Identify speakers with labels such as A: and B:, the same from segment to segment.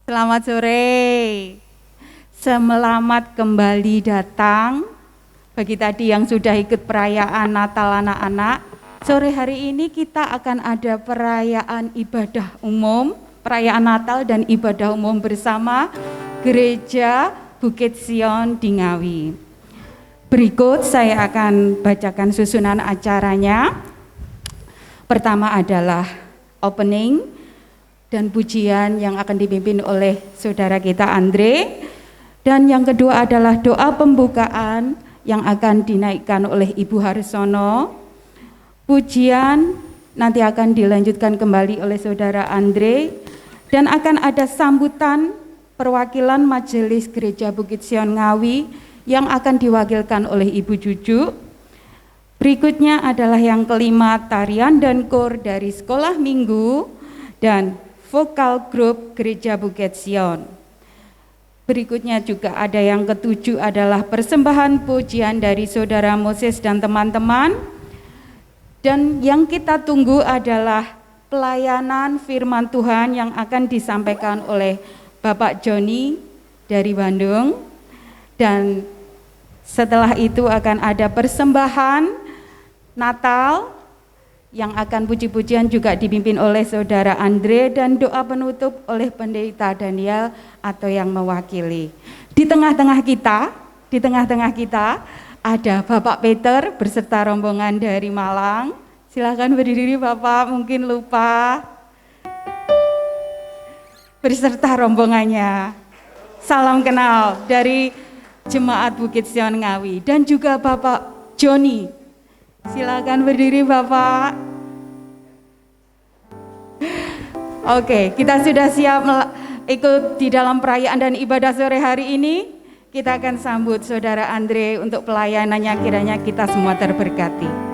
A: Selamat sore. Selamat kembali datang bagi tadi yang sudah ikut perayaan Natal anak-anak. Sore hari ini kita akan ada perayaan ibadah umum, perayaan Natal dan ibadah umum bersama Gereja Bukit Sion di Ngawi. Berikut saya akan bacakan susunan acaranya. Pertama adalah opening dan pujian yang akan dipimpin oleh saudara kita Andre. Dan yang kedua adalah doa pembukaan yang akan dinaikkan oleh Ibu Harsono. Pujian nanti akan dilanjutkan kembali oleh saudara Andre. Dan akan ada sambutan perwakilan Majelis Gereja Bukit Sion Ngawi yang akan diwakilkan oleh Ibu Juju. Berikutnya adalah yang kelima, tarian dan kor dari sekolah minggu dan vokal grup Gereja Bukit Sion. Berikutnya juga ada yang ketujuh adalah persembahan pujian dari saudara Moses dan teman-teman. Dan yang kita tunggu adalah pelayanan firman Tuhan yang akan disampaikan oleh Bapak Joni dari Bandung. Dan setelah itu akan ada persembahan Natal yang akan puji-pujian juga dipimpin oleh saudara Andre dan doa penutup oleh pendeta Daniel atau yang mewakili. Di tengah-tengah kita ada Bapak Peter beserta rombongan dari Malang. Silakan berdiri Bapak, mungkin lupa. Beserta rombongannya. Salam kenal dari Jemaat Bukit Sion Ngawi dan juga Bapak Joni. Silakan berdiri Bapak. Oke, kita sudah siap ikut di dalam perayaan dan ibadah sore hari ini. Kita akan sambut saudara Andre untuk pelayanannya, kiranya kita semua terberkati.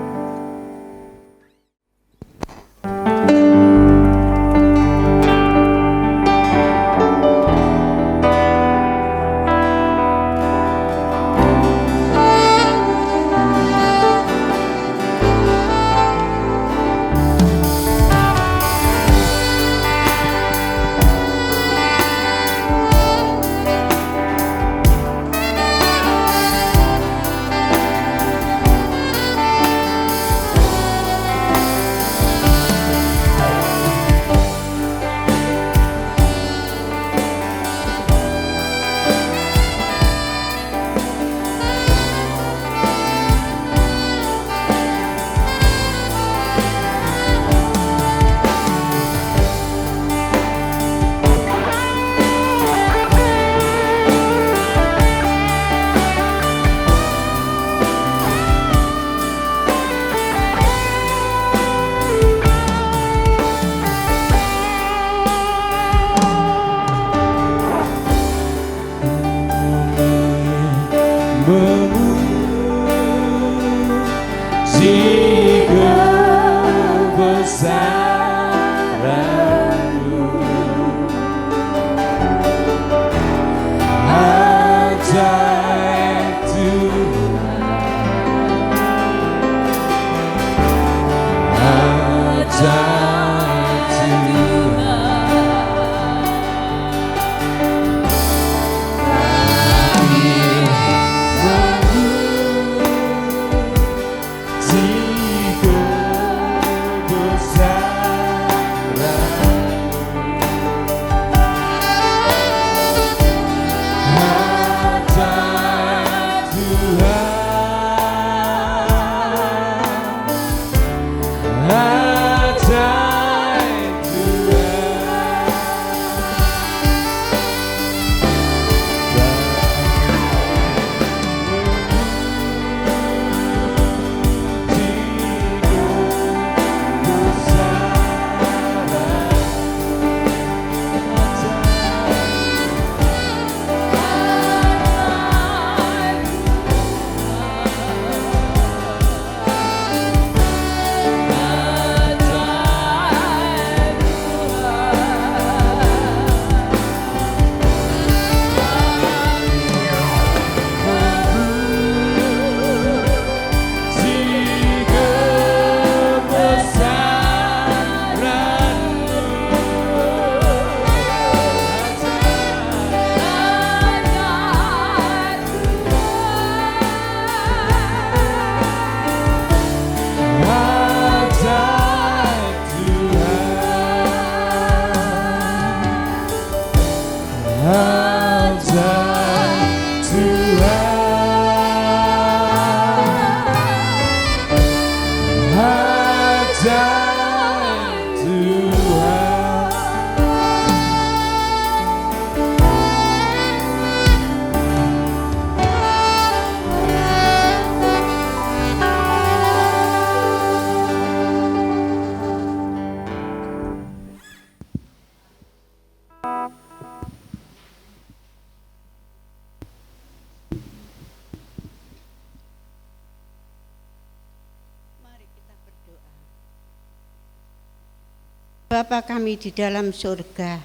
B: Bapa kami di dalam surga,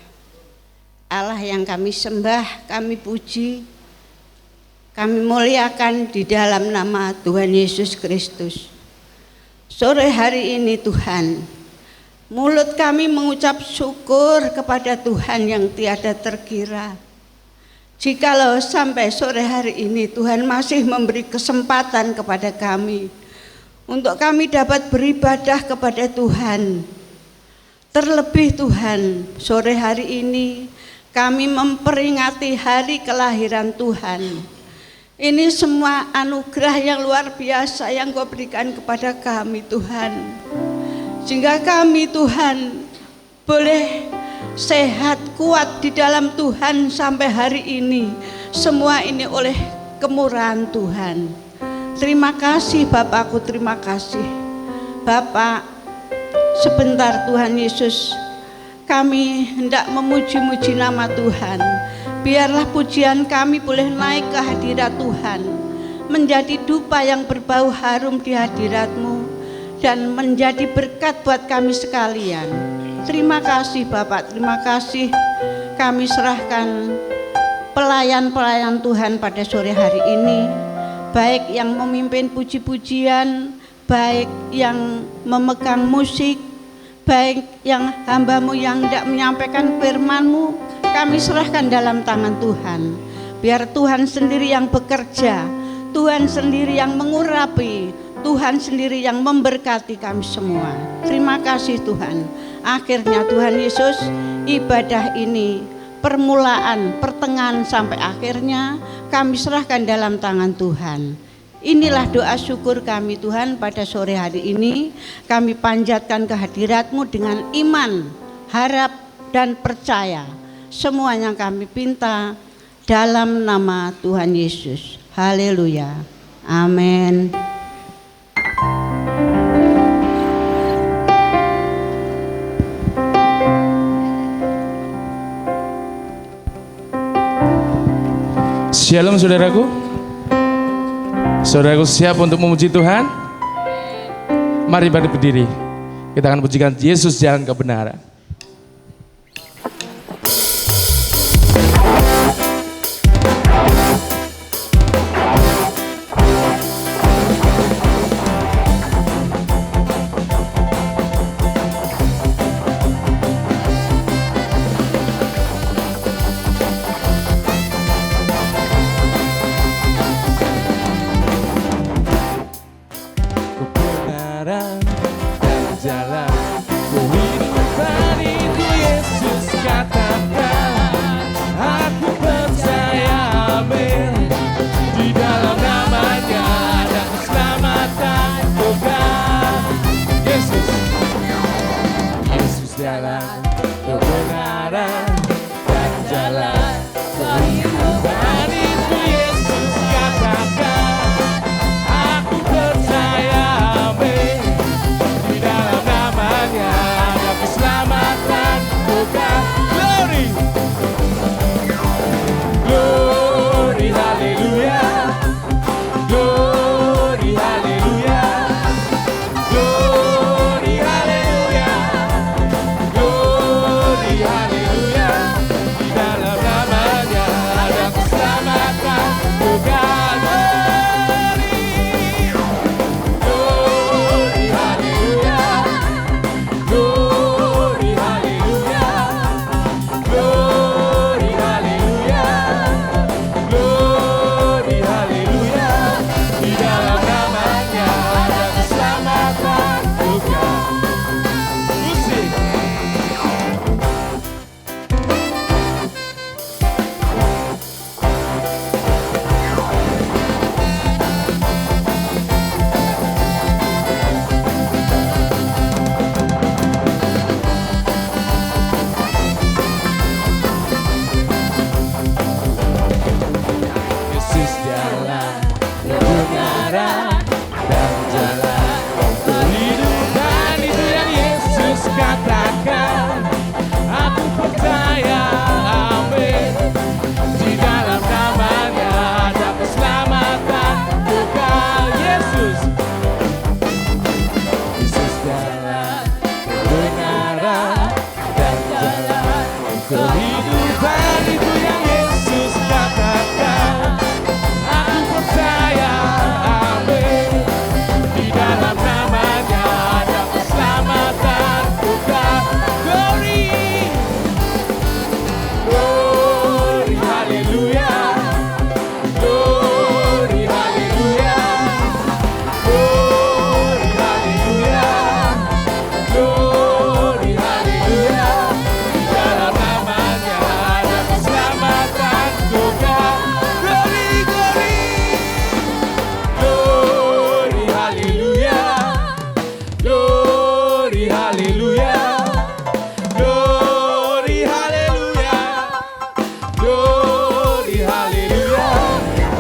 B: Allah yang kami sembah, kami puji, kami muliakan di dalam nama Tuhan Yesus Kristus. Sore hari ini Tuhan, mulut kami mengucap syukur kepada Tuhan yang tiada terkira. Jikalau sampai sore hari ini Tuhan masih memberi kesempatan kepada kami untuk kami dapat beribadah kepada Tuhan. Terlebih Tuhan, sore hari ini kami memperingati hari kelahiran Tuhan. Ini semua anugerah yang luar biasa yang Kau berikan kepada kami Tuhan. Sehingga kami Tuhan boleh sehat, kuat di dalam Tuhan sampai hari ini. Semua ini oleh kemurahan Tuhan. Terima kasih Bapakku, terima kasih Bapak. Sebentar Tuhan Yesus, kami hendak memuji-muji nama Tuhan. Biarlah pujian kami boleh naik ke hadirat Tuhan, menjadi dupa yang berbau harum di hadirat-Mu, dan menjadi berkat buat kami sekalian. Terima kasih Bapak, terima kasih. Kami serahkan pelayan-pelayan Tuhan pada sore hari ini, baik yang memimpin puji-pujian, baik yang memegang musik, baik yang hamba-Mu yang hendak menyampaikan firman-Mu, kami serahkan dalam tangan Tuhan. Biar Tuhan sendiri yang bekerja, Tuhan sendiri yang mengurapi, Tuhan sendiri yang memberkati kami semua. Terima kasih Tuhan. Akhirnya Tuhan Yesus, ibadah ini permulaan, pertengahan sampai akhirnya kami serahkan dalam tangan Tuhan. Inilah doa syukur kami Tuhan pada sore hari ini. Kami panjatkan kehadirat-Mu dengan iman, harap dan percaya. Semuanya kami pinta dalam nama Tuhan Yesus. Haleluya. Amin.
C: Shalom saudaraku. Saudaraku siap untuk memuji Tuhan? Mari berdiri. Kita akan pujikan Yesus jalan kebenaran. haleluya. Glory haleluya. Glory haleluya. Glory haleluya. Di dalam namanya ada keselamatan juga. Glory glory. Glory haleluya. Glory haleluya. Glory haleluya. Glory haleluya.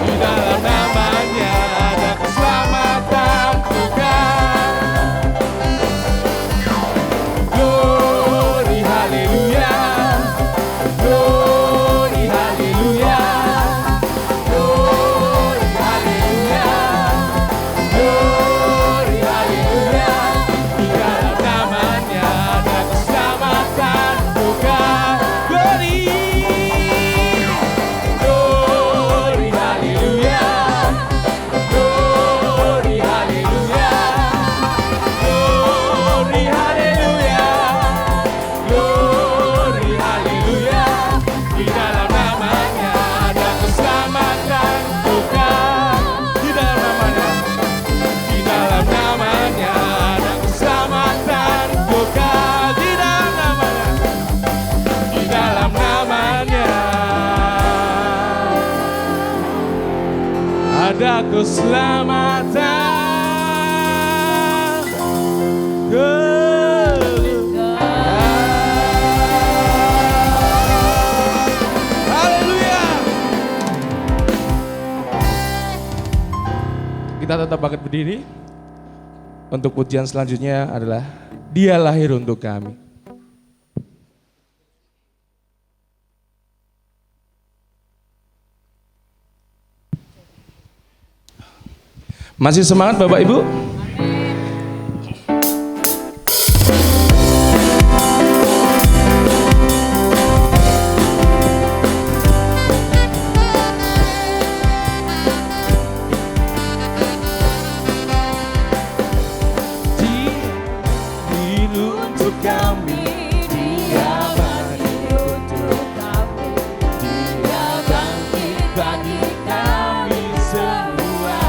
C: Di dalam namanya ada keselamatan juga. Glory haleluya. Glory haleluya. Glory haleluya. Glory haleluya. Di dalam namanya ada keselamatan juga. Glory. Glory haleluya. Glory haleluya. Glory haleluya. Glory haleluya. Di dalam namanya ada keselamatan juga. Di dalam namanya. Di dalam namanya ada keselamatan juga. Di dalam namanya. Di dalam namanya ada keselamatan. Haleluya. Kita tetap bangkit berdiri. Untuk pujian selanjutnya adalah Dia lahir untuk kami. Masih semangat Bapak Ibu? Untuk kami, Dia mati untuk kami, Dia bangkit bagi kami semua.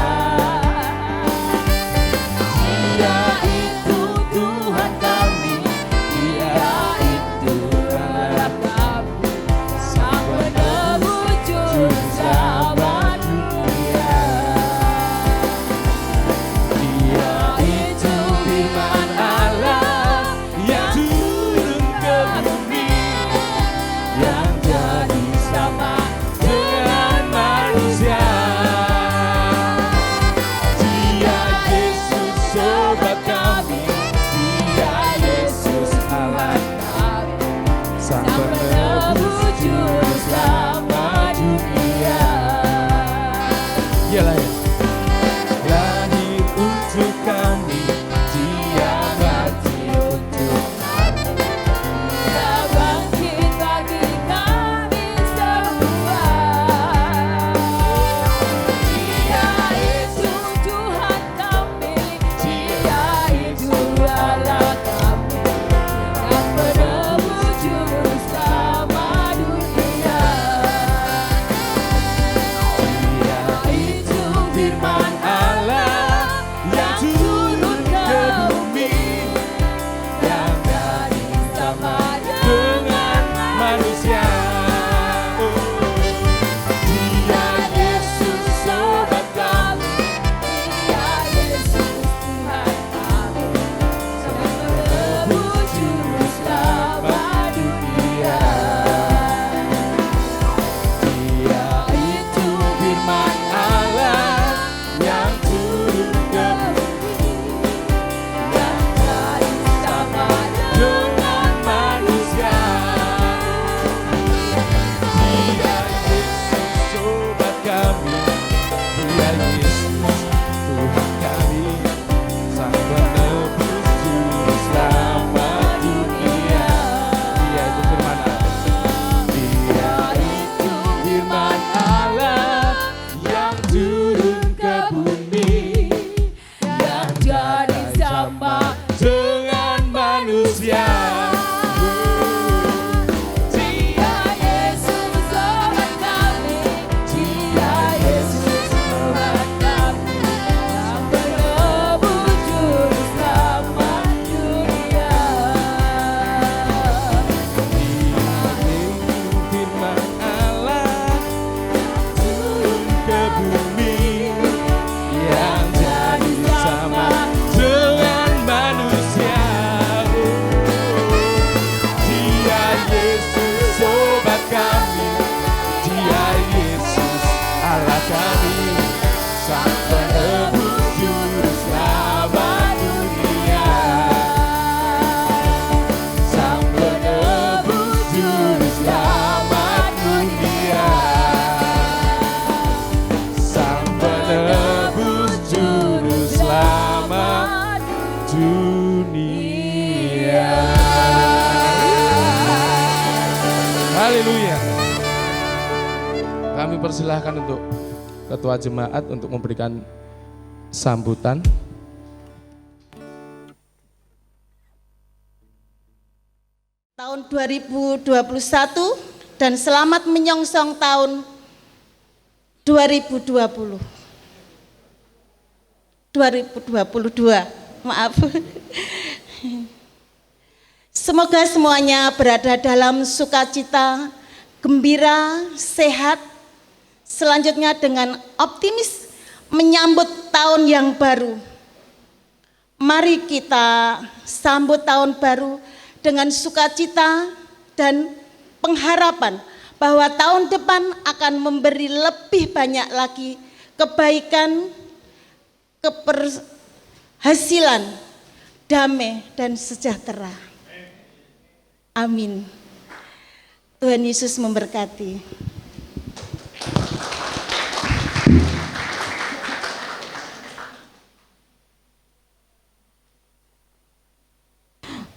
C: Kami persilahkan untuk Ketua Jemaat untuk memberikan sambutan.
D: Tahun 2021 dan selamat menyongsong tahun 2022. Maaf. Semoga semuanya berada dalam sukacita, gembira, sehat, selanjutnya dengan optimis menyambut tahun yang baru. Mari kita sambut tahun baru dengan sukacita dan pengharapan bahwa tahun depan akan memberi lebih banyak lagi kebaikan, keberhasilan, damai dan sejahtera. Amin. Tuhan Yesus memberkati.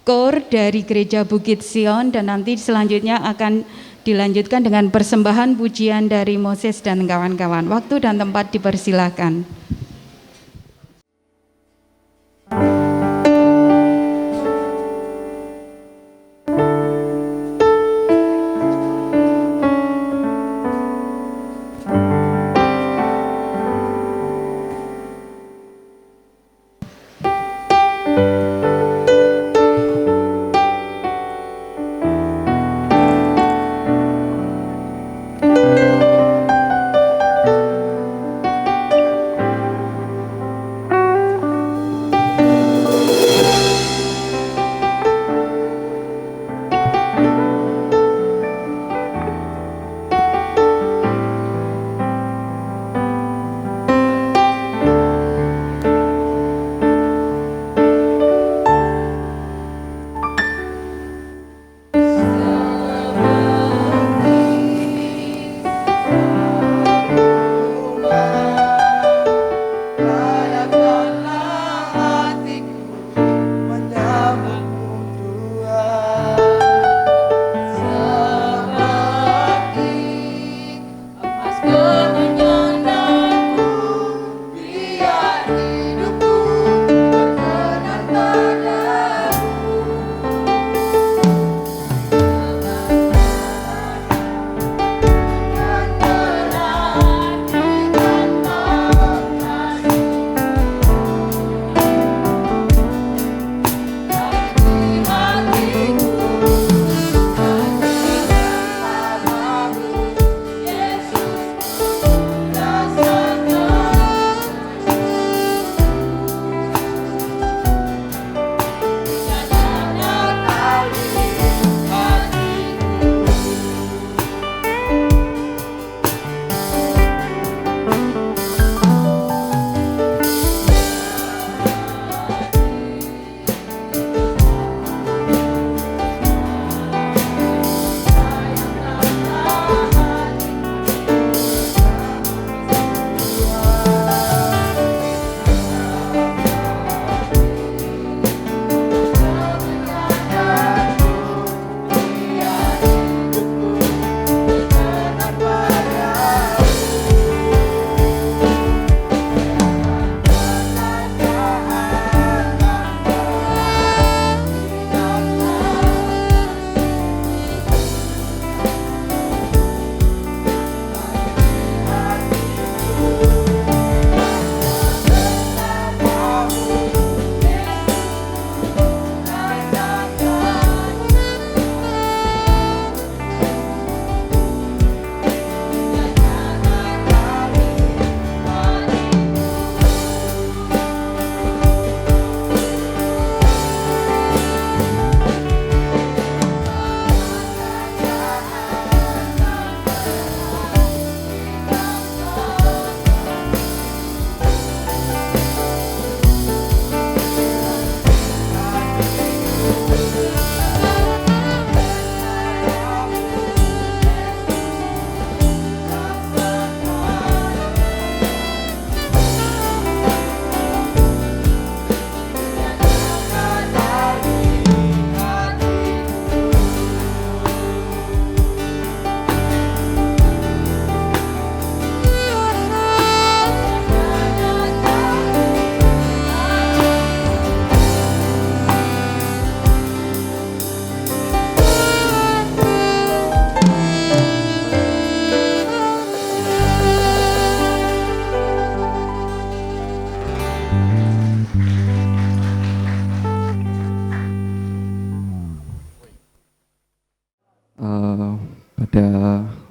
A: Kor dari Gereja Bukit Sion, dan nanti selanjutnya akan dilanjutkan dengan persembahan pujian dari Moses dan kawan-kawan. Waktu dan tempat dipersilahkan.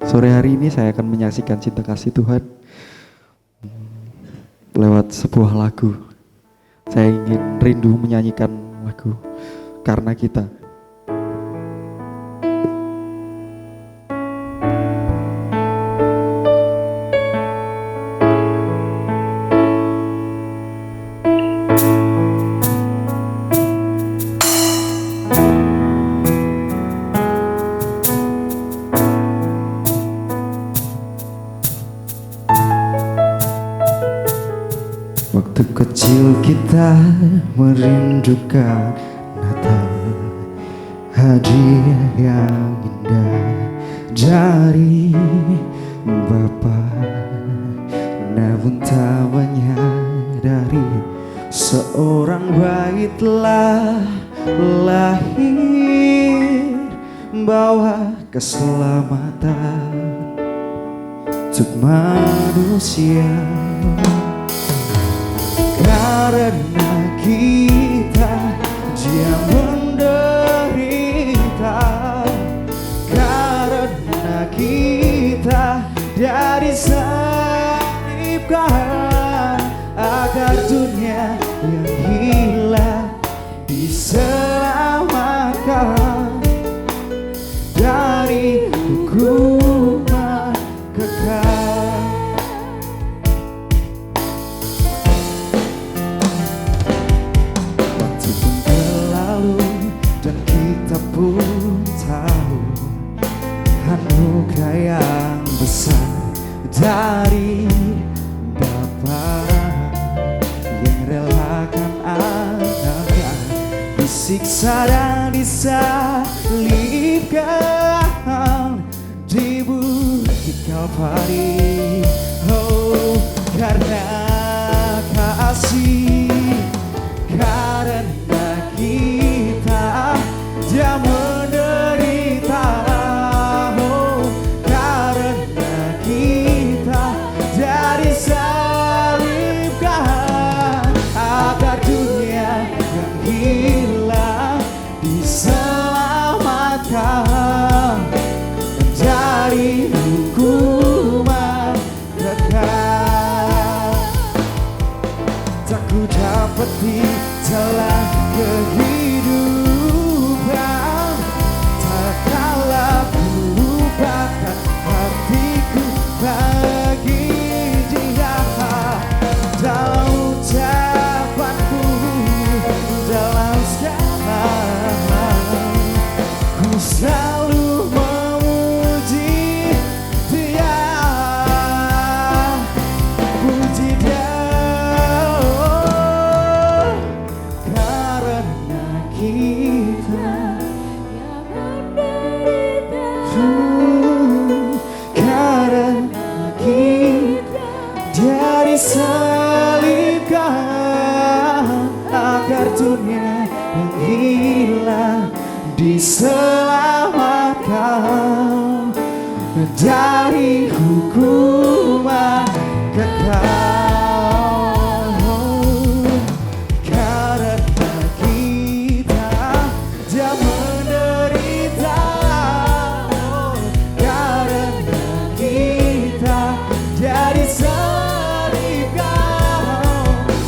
E: Sore hari ini saya akan menyaksikan cinta kasih Tuhan lewat sebuah lagu. Saya ingin rindu menyanyikan lagu Karena Kita. Waktu kecil kita merindukan Natal, hadiah yang indah dari Bapa. Namun tak menyadari seorang bayi telah lahir, bawa keselamatan untuk manusia. Karena kita Dia menderita, karena kita Dia disalibkan, agar dunia yang hilang diselamatkan dari hukuman kekal. Pun tahu anugerah yang besar dari Bapa yang relakan anaknya disiksa dan disalibkan di bukit Kalvari. Oh, karena kasih, karena kita Dia menderita, oh, karena kita Dia disalibkan, agar dunia yang hilang diselamatkan dari hukuman kekal. Tak ku dapati jalan kehidupan, hatiku bagi Dia. Dalam ucapanku, dalam segala, ku selalu memuji Dia, puji Dia. Oh, karena kita Dia disalibkan, agar dunia yang hilang diselamatkan dari hukuman kekal. Karena kita Dia menderita, karena kita Dia disalibkan,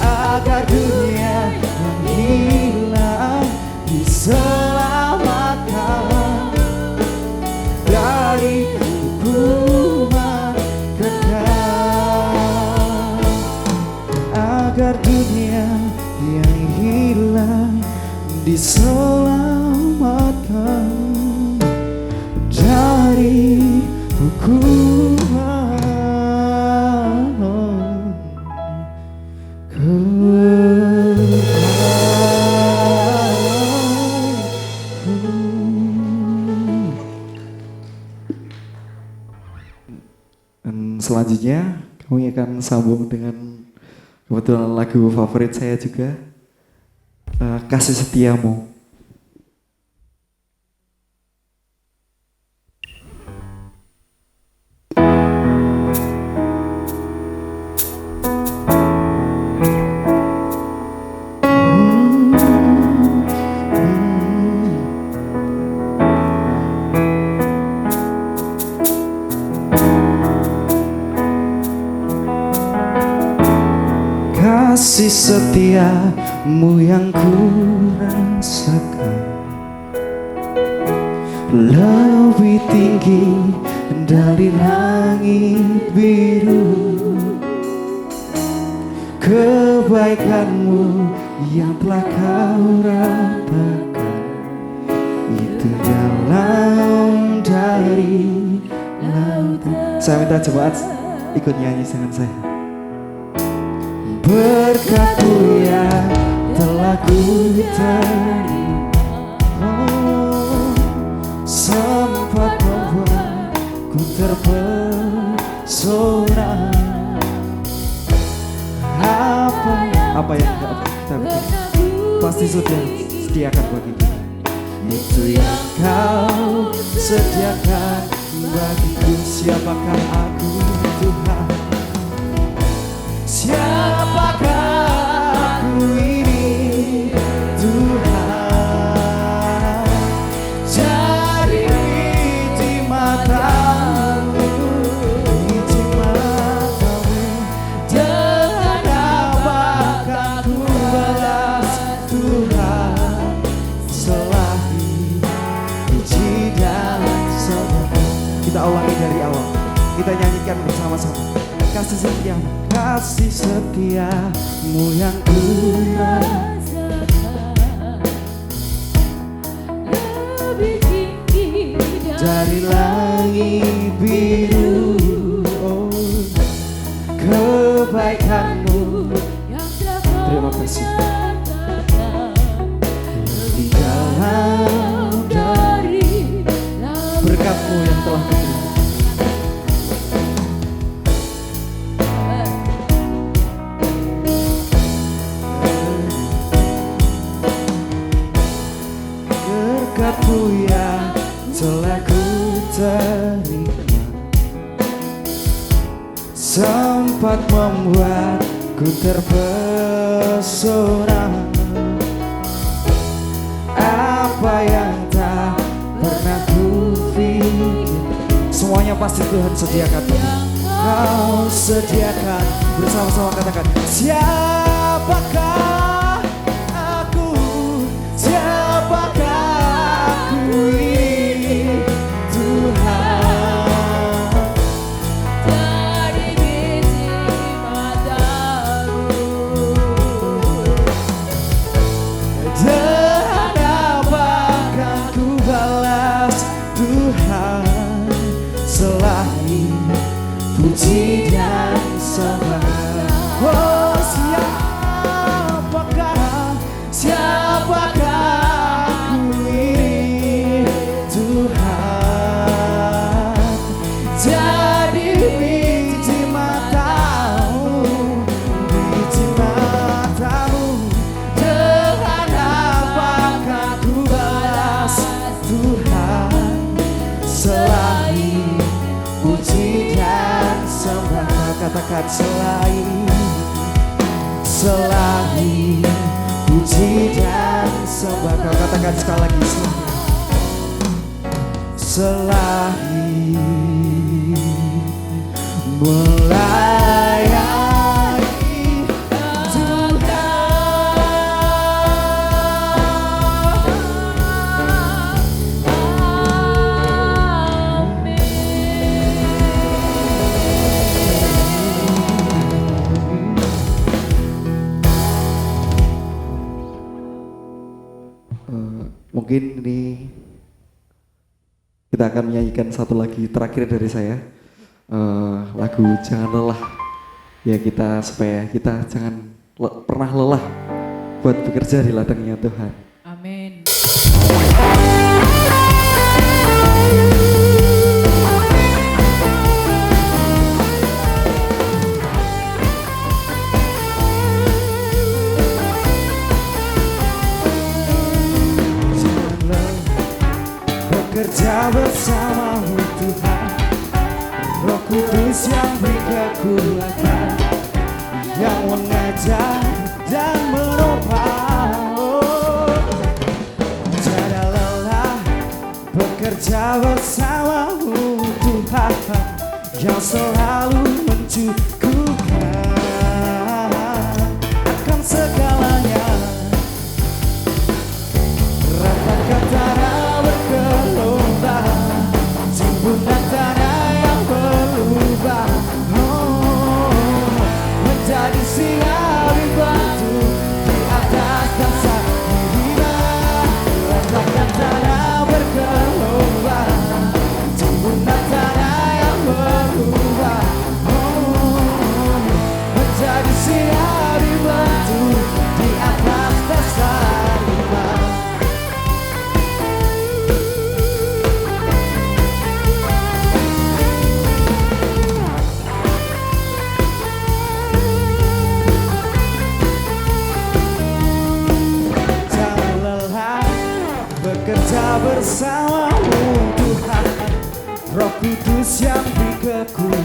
E: agar dunia yang hilang diselamatkan dari hukuman kekal. Agar dunia yang hilang diselamatkan dari hukuman Dan selanjutnya kami akan sambung dengan kebetulan lagu favorit saya juga, Kasih Setiamu. kasih setiamu yang ku rasakan lebih tinggi dari langit biru. Kebaikanmu yang telah kau ratakan itu dalam dari lautan. Saya minta jemaat ikut nyanyi dengan saya. Berkat-Mu yang telah ku terima, sempat membuatku terpesona. Apa yang kita bikin pasti sudah sediakan bagi kita. Itu yang kau sediakan bagiku. Siapakah aku Tuhan? Siapakah aku ini Tuhan? Jadi di matamu, di matamu, dengan apakah ku balas Tuhan selain puji dan sembah. Kita ulangi dari awal, kita nyanyikan bersama-sama. Kasih setiamu yang ku rasakan lebih tinggi dari langit biru. Oh, kebaikanmu yang telah terima kasih lebih dalam dari berkat-Mu yang telah ku terima. Berkat-Mu yang telah ku terima, sempat membuatku terpesona. Apa yang tak pernah ku pikir, semuanya pasti Tuhan sediakan. Kau sediakan, bersama-sama katakan. Siapakah aku? Siapakah aku ini Tuhan? Dari biji matamu, dan apakah ku balas Tuhan selain puji dan sembah. Oh, siapakah aku ini Tuhan? Jadi biji matamu, dengan apakah ku balas Tuhan selain puji dan sembah. Katakan selain puji dan sembah. Kau katakan sekali lagi, selain melayani Tuhan. Mungkin ini kita akan menyanyikan satu lagi terakhir dari saya, lagu Jangan Lelah. Ya, kita supaya kita jangan pernah lelah buat bekerja di ladangnya Tuhan.
F: Amin.
E: Bekerja bersama-Mu Tuhan, Roh Kudus yang beri kekuatan, yang mengajar dan menopang. Tiada lelah bekerja bersama-Mu Tuhan, yang selalu mencukupkan.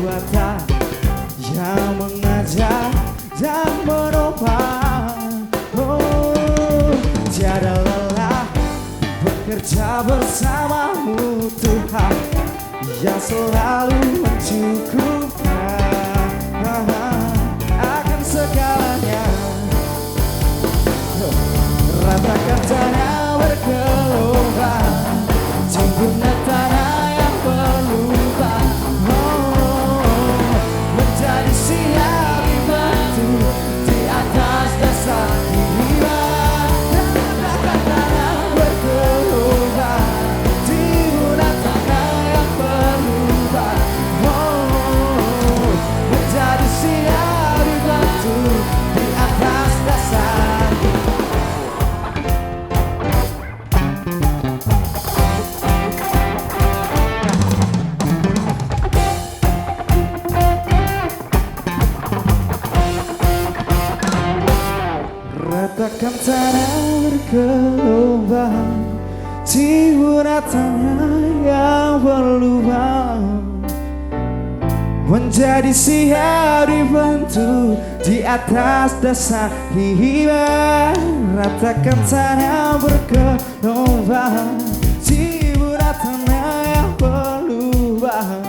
F: kekuatan yang mengajar dan menopang. Oh, tiada lelah bekerja bersamamu Tuhan yang selalu mencukupkan akan segalanya. Ratakan tanah bergelombang, timbunan tanah yang berlubang. Oh, menjadi siap dibantu di atas dasar kehidupan. Ratakan tanah bergelombang, timbunan tanah yang berlubang. Oh, menjadi siap dibantu di atas dasar. Ratakan tanah bergelombang, timbunan tanah yang berlubang. Menjadi siap dibentuk di atas dasar iman. Ratakan tanah bergelombang, timbunan tanah yang berlubang.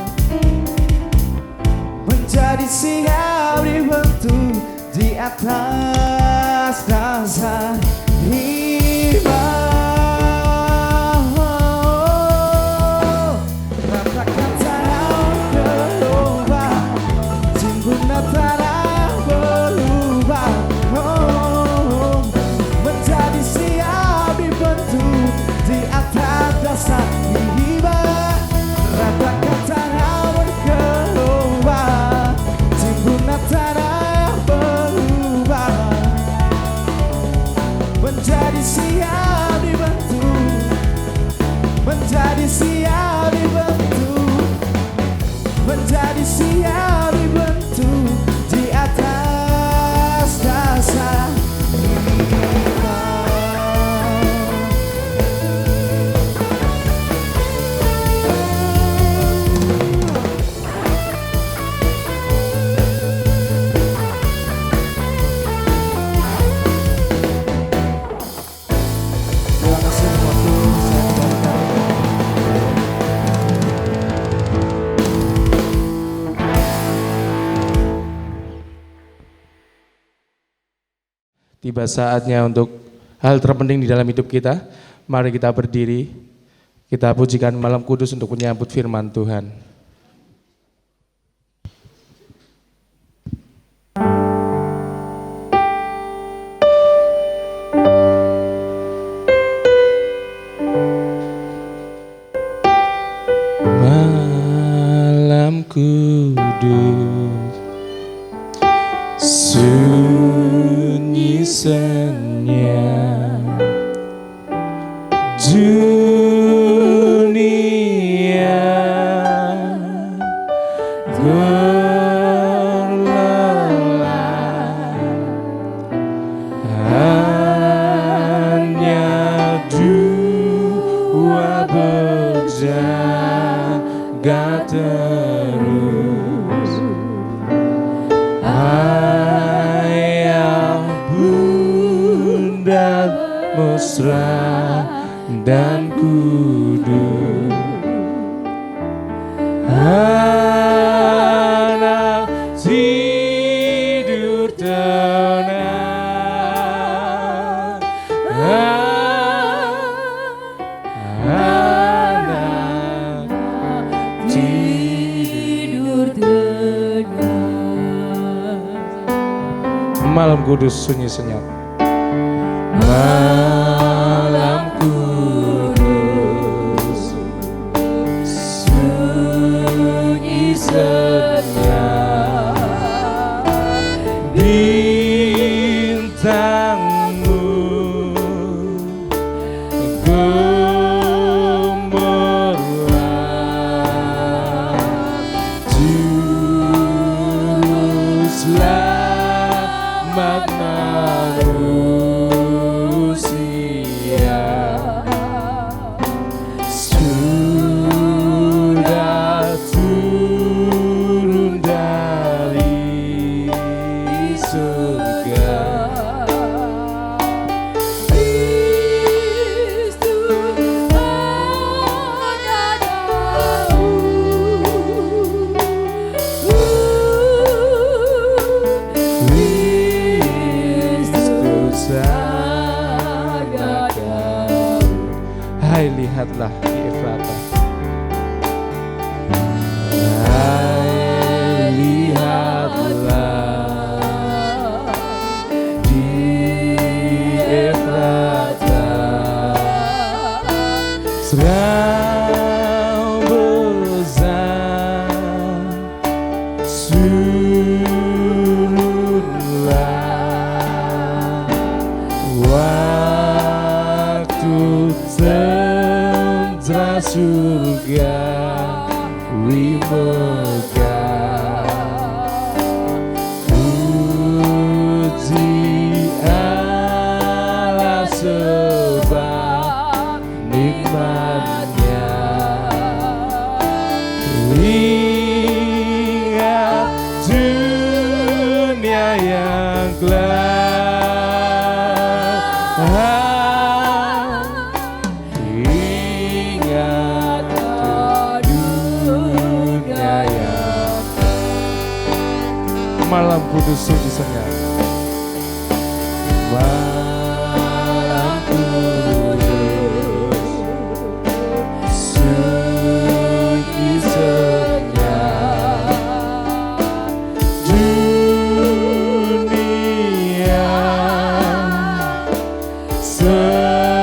F: Menjadi siap dibentuk di atas dasar iman. Ratakan tanah bergelombang, timbunan tanah berlubang. Oh, menjadi siap dibentuk di atas dasar iman. Ratakan tanah bergelombang, timbunan tanah berlubang. Menjadi siap dibentuk, menjadi siap dibentuk, menjadi siap dibentuk di atas dasar iman. Terima kasih waktu saya berikan.
C: Tiba saatnya untuk hal terpenting di dalam hidup kita. Mari kita berdiri, kita pujikan malam kudus untuk menyambut firman Tuhan. Malam kudus, sunyi senyap, dunia berlelah, hanya dua berjaga terus. Ayah, bunda, mesra dan kudus. Anak tidur tenang, anak tidur tenang. Malam kudus sunyi senyap. Malam kudus sunyi senyap, bintangmu gemerlap, tuluslah makna manusia.
F: Surutlah waktu senja surga megah. Puji Allah sebab nikmatnya. Lihat dunia yang gelap, ingat dunia yang
C: Malam kudus sunyi senyap.
F: malam kudus sunyi senyap. Dunia serlelah,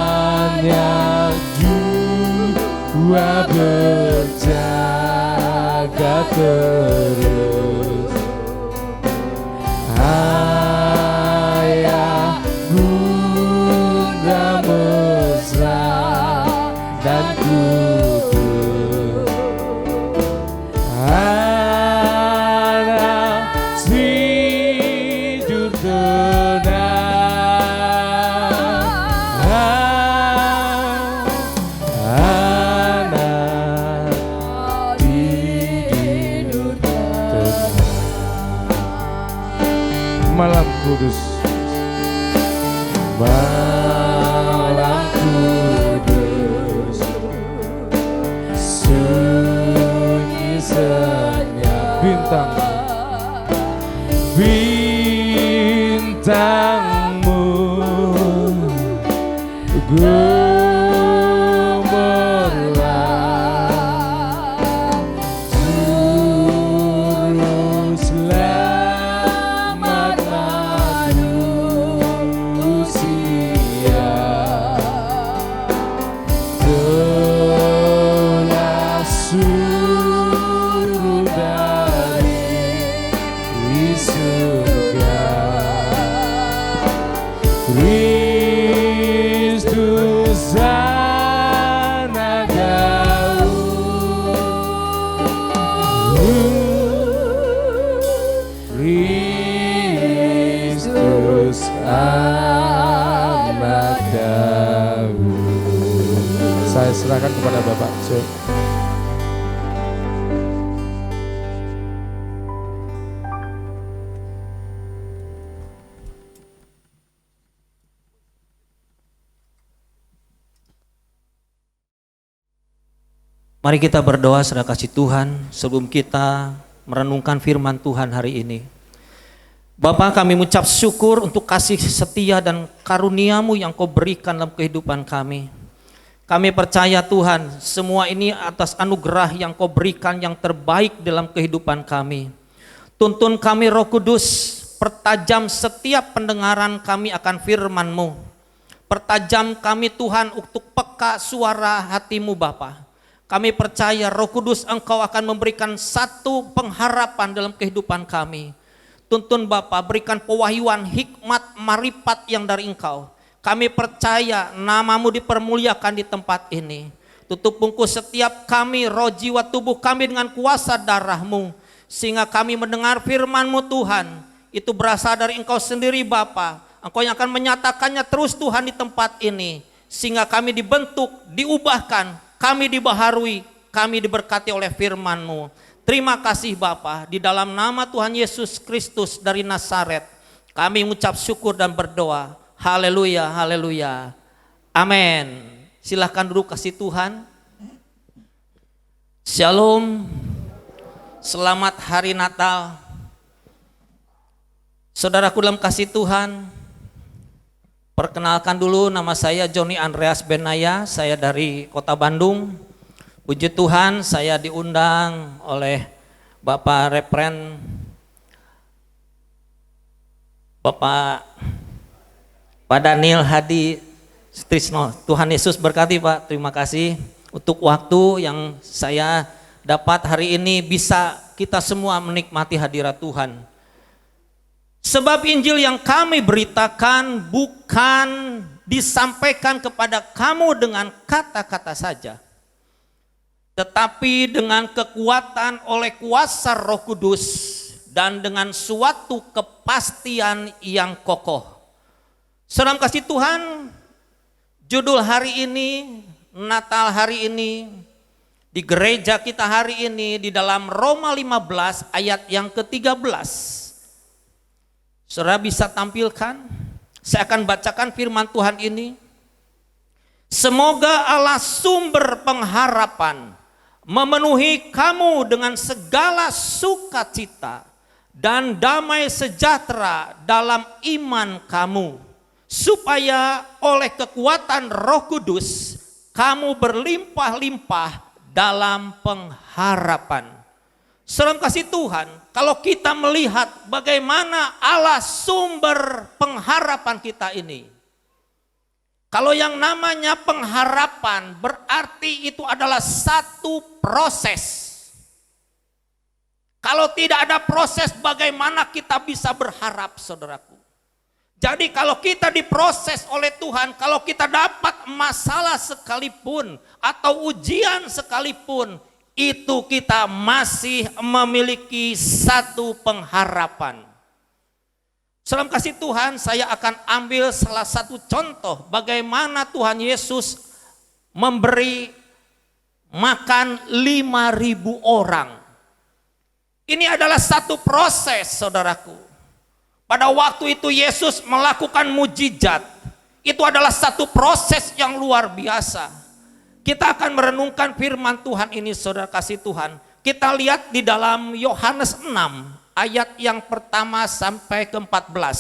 F: hanya dua berjaga terus. Ayah bunda mesra dan kudus, anak tidur tenang, anak tidur tenang.
C: Malam kudus.
F: Malam kudus sunyi senyap.
C: Bintang
F: Bintangmu gemerlap, juru selamat manusia. Telah surut dari surga, Kristus anak Daud, Kristus anak Daud.
C: saya serahkan kepada Bapak Jo.
G: Mari kita berdoa saudara kasih Tuhan sebelum kita merenungkan firman Tuhan hari ini. Bapa, kami mengucap syukur untuk kasih setia dan karunia-Mu yang Kau berikan dalam kehidupan kami. Kami percaya Tuhan, semua ini atas anugerah yang Kau berikan yang terbaik dalam kehidupan kami. Tuntun kami Roh Kudus, pertajam setiap pendengaran kami akan firman-Mu. Pertajam kami Tuhan untuk peka suara hati-Mu Bapa. Kami percaya Roh Kudus Engkau akan memberikan satu pengharapan dalam kehidupan kami. Tuntun Bapa, berikan pewahyuan, hikmat, marifat yang dari Engkau. Kami percaya nama-Mu dipermuliakan di tempat ini. Tutup bungkus setiap kami, roh, jiwa, tubuh kami dengan kuasa darah-Mu. Sehingga kami mendengar firman-Mu Tuhan. Itu berasal dari Engkau sendiri Bapa. Engkau yang akan menyatakannya terus Tuhan di tempat ini. Sehingga kami dibentuk, diubahkan, kami dibaharui, kami diberkati oleh firman-Mu. Terima kasih Bapa, di dalam nama Tuhan Yesus Kristus dari Nazaret, kami mengucap syukur dan berdoa. Haleluya, haleluya. Amin. Silahkan duduk kasih Tuhan. Shalom. Selamat hari Natal. Saudaraku dalam kasih Tuhan, perkenalkan dulu, nama saya Joni Andreas Benaya, saya dari Kota Bandung. Puji Tuhan, saya diundang oleh Bapak Repren, Bapak Pak Daniel Hadi Trisno. Tuhan Yesus berkati Pak. Terima kasih untuk waktu yang saya dapat hari ini bisa kita semua menikmati hadirat Tuhan. Sebab Injil yang kami beritakan bukan disampaikan kepada kamu dengan kata-kata saja, tetapi dengan kekuatan oleh kuasa Roh Kudus dan dengan suatu kepastian yang kokoh. Saudara kasih Tuhan, judul hari ini, Natal hari ini, di gereja kita hari ini di dalam Roma 15 ayat yang ke-13. Saudara bisa tampilkan, saya akan bacakan firman Tuhan ini. Semoga Allah sumber pengharapan memenuhi kamu dengan segala sukacita dan damai sejahtera dalam iman kamu, supaya oleh kekuatan Roh Kudus kamu berlimpah-limpah dalam pengharapan. Saudara kasih Tuhan, kalau kita melihat bagaimana Allah sumber pengharapan kita ini, kalau yang namanya pengharapan berarti itu adalah satu proses. Kalau tidak ada proses, bagaimana kita bisa berharap, saudaraku? Jadi kalau kita diproses oleh Tuhan, kalau kita dapat masalah sekalipun atau ujian sekalipun, itu kita masih memiliki satu pengharapan. Salam kasih Tuhan, saya akan ambil salah satu contoh bagaimana Tuhan Yesus memberi makan 5.000 orang. Ini adalah satu proses, saudaraku. Pada waktu itu Yesus melakukan mujizat. Itu adalah satu proses yang luar biasa. Kita akan merenungkan firman Tuhan ini, saudara kasih Tuhan. Kita lihat di dalam Yohanes 6 ayat yang pertama sampai ke-14.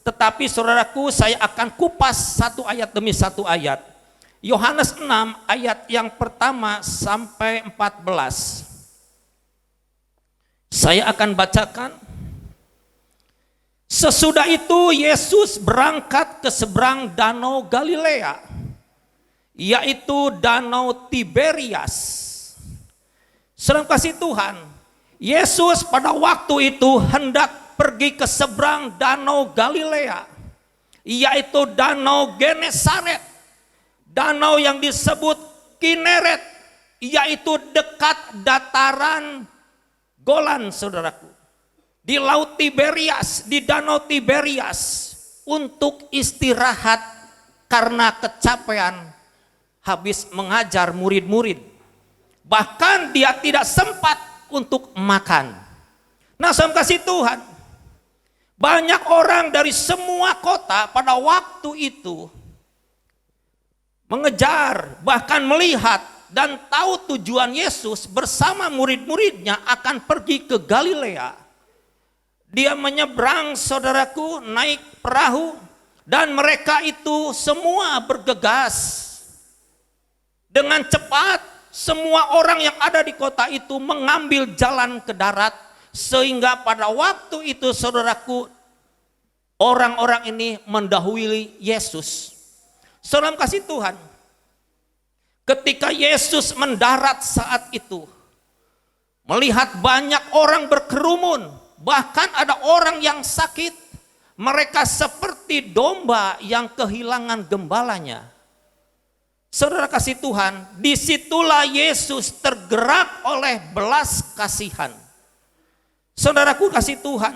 G: Tetapi saudaraku, saya akan kupas satu ayat demi satu ayat. Yohanes 6 ayat yang pertama sampai 14. Saya akan bacakan. Sesudah itu Yesus berangkat ke seberang danau Galilea, yaitu danau Tiberias. Saudara kasih Tuhan, Yesus pada waktu itu hendak pergi ke seberang danau Galilea, yaitu danau Genesaret, danau yang disebut Kineret, yaitu dekat dataran Golan, saudaraku, di laut Tiberias, di danau Tiberias, untuk istirahat karena kecapean habis mengajar murid-murid. Bahkan dia tidak sempat untuk makan. Nah, saudara kasih Tuhan, banyak orang dari semua kota pada waktu itu mengejar, bahkan melihat dan tahu tujuan Yesus bersama murid-muridnya akan pergi ke Galilea. Dia menyeberang, saudaraku, naik perahu, dan mereka itu semua bergegas. Dengan cepat, semua orang yang ada di kota itu mengambil jalan ke darat, sehingga pada waktu itu, saudaraku, orang-orang ini mendahului Yesus. Saudara kasih Tuhan, ketika Yesus mendarat saat itu, melihat banyak orang berkerumun, bahkan ada orang yang sakit, mereka seperti domba yang kehilangan gembalanya. Saudara kasih Tuhan, disitulah Yesus tergerak oleh belas kasihan. Saudaraku kasih Tuhan,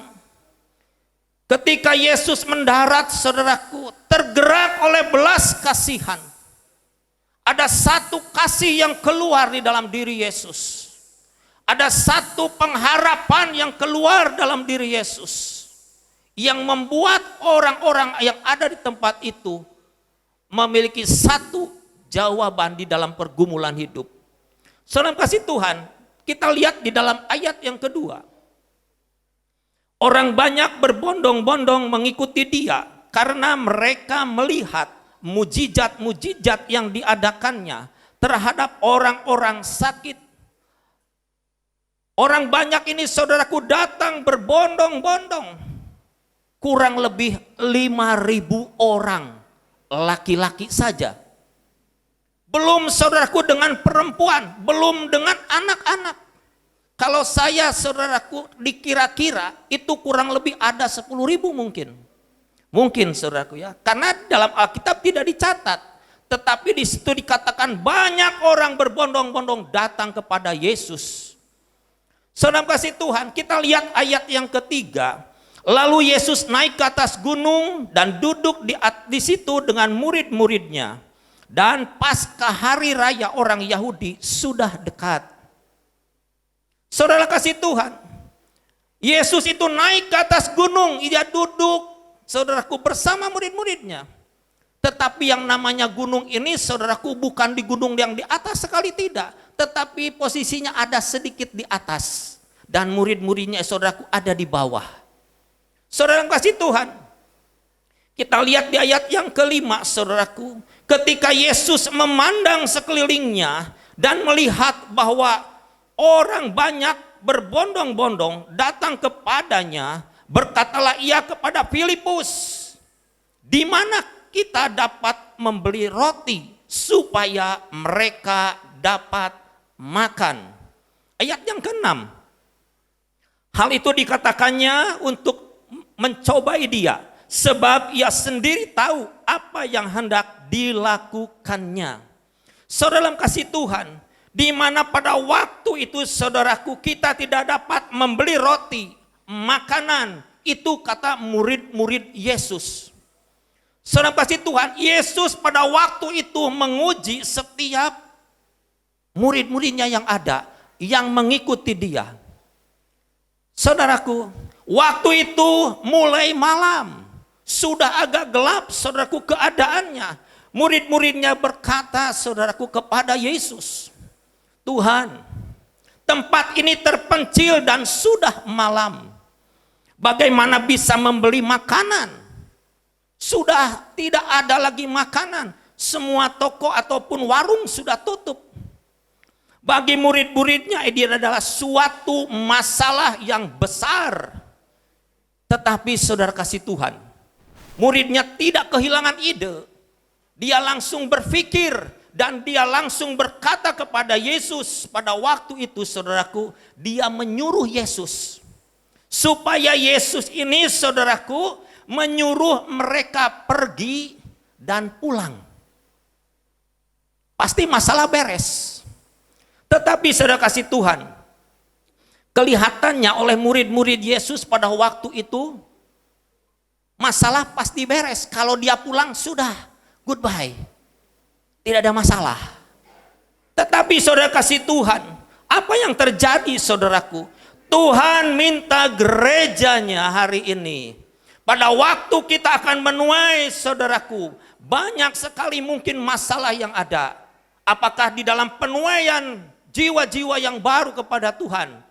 G: ketika Yesus mendarat, saudaraku, tergerak oleh belas kasihan. Ada satu kasih yang keluar di dalam diri Yesus. Ada satu pengharapan yang keluar dalam diri Yesus, yang membuat orang-orang yang ada di tempat itu memiliki satu jawaban di dalam pergumulan hidup. Saudara kasih Tuhan, kita lihat di dalam ayat yang kedua. Orang banyak berbondong-bondong mengikuti dia karena mereka melihat mujizat-mujizat yang diadakannya terhadap orang-orang sakit. Orang banyak ini, saudaraku, datang berbondong-bondong. Kurang lebih 5.000 orang laki-laki saja. Belum saudaraku dengan perempuan, belum dengan anak-anak. Kalau saya saudaraku dikira-kira itu kurang lebih ada 10.000 mungkin. Mungkin saudaraku ya, karena dalam Alkitab tidak dicatat. Tetapi di situ dikatakan banyak orang berbondong-bondong datang kepada Yesus. Saudara kasih Tuhan, kita lihat ayat yang ketiga. Lalu Yesus naik ke atas gunung dan duduk di situ dengan murid-muridnya. Dan pasca hari raya orang Yahudi sudah dekat. Saudara kasih Tuhan, Yesus itu naik ke atas gunung, ia duduk, saudaraku, bersama murid-muridnya. Tetapi yang namanya gunung ini, saudaraku, bukan di gunung yang di atas sekali, tidak. Tetapi posisinya ada sedikit di atas. Dan murid-muridnya, saudaraku, ada di bawah. Saudara kasih Tuhan, kita lihat di ayat yang kelima, saudaraku, ketika Yesus memandang sekelilingnya dan melihat bahwa orang banyak berbondong-bondong datang kepadanya, berkatalah ia kepada Filipus, di mana kita dapat membeli roti supaya mereka dapat makan. Ayat yang ke-6. Hal itu dikatakannya untuk mencobai dia, sebab ia sendiri tahu apa yang hendak dilakukannya. Saudara dalam kasih Tuhan, di mana pada waktu itu saudaraku kita tidak dapat membeli roti, makanan, itu kata murid-murid Yesus. Saudara kasih Tuhan, Yesus pada waktu itu menguji setiap murid-muridnya yang ada, yang mengikuti dia. Saudaraku, waktu itu mulai malam, sudah agak gelap saudaraku keadaannya. Murid-muridnya berkata saudaraku kepada Yesus, Tuhan, tempat ini terpencil dan sudah malam. Bagaimana bisa membeli makanan? Sudah tidak ada lagi makanan. Semua toko ataupun warung sudah tutup. Bagi murid-muridnya ini adalah suatu masalah yang besar. Tetapi saudara kasih Tuhan, muridnya tidak kehilangan ide. Dia langsung berpikir dan dia langsung berkata kepada Yesus. Pada waktu itu saudaraku, dia menyuruh Yesus supaya Yesus ini saudaraku menyuruh mereka pergi dan pulang. Pasti masalah beres. Tetapi saudara kasih Tuhan, kelihatannya oleh murid-murid Yesus pada waktu itu masalah pasti beres. Kalau dia pulang sudah goodbye, tidak ada masalah. Tetapi saudara kasih Tuhan, apa yang terjadi saudaraku? Tuhan minta gerejanya hari ini, pada waktu kita akan menuai saudaraku, banyak sekali mungkin masalah yang ada. Apakah di dalam penuaian jiwa-jiwa yang baru kepada Tuhan,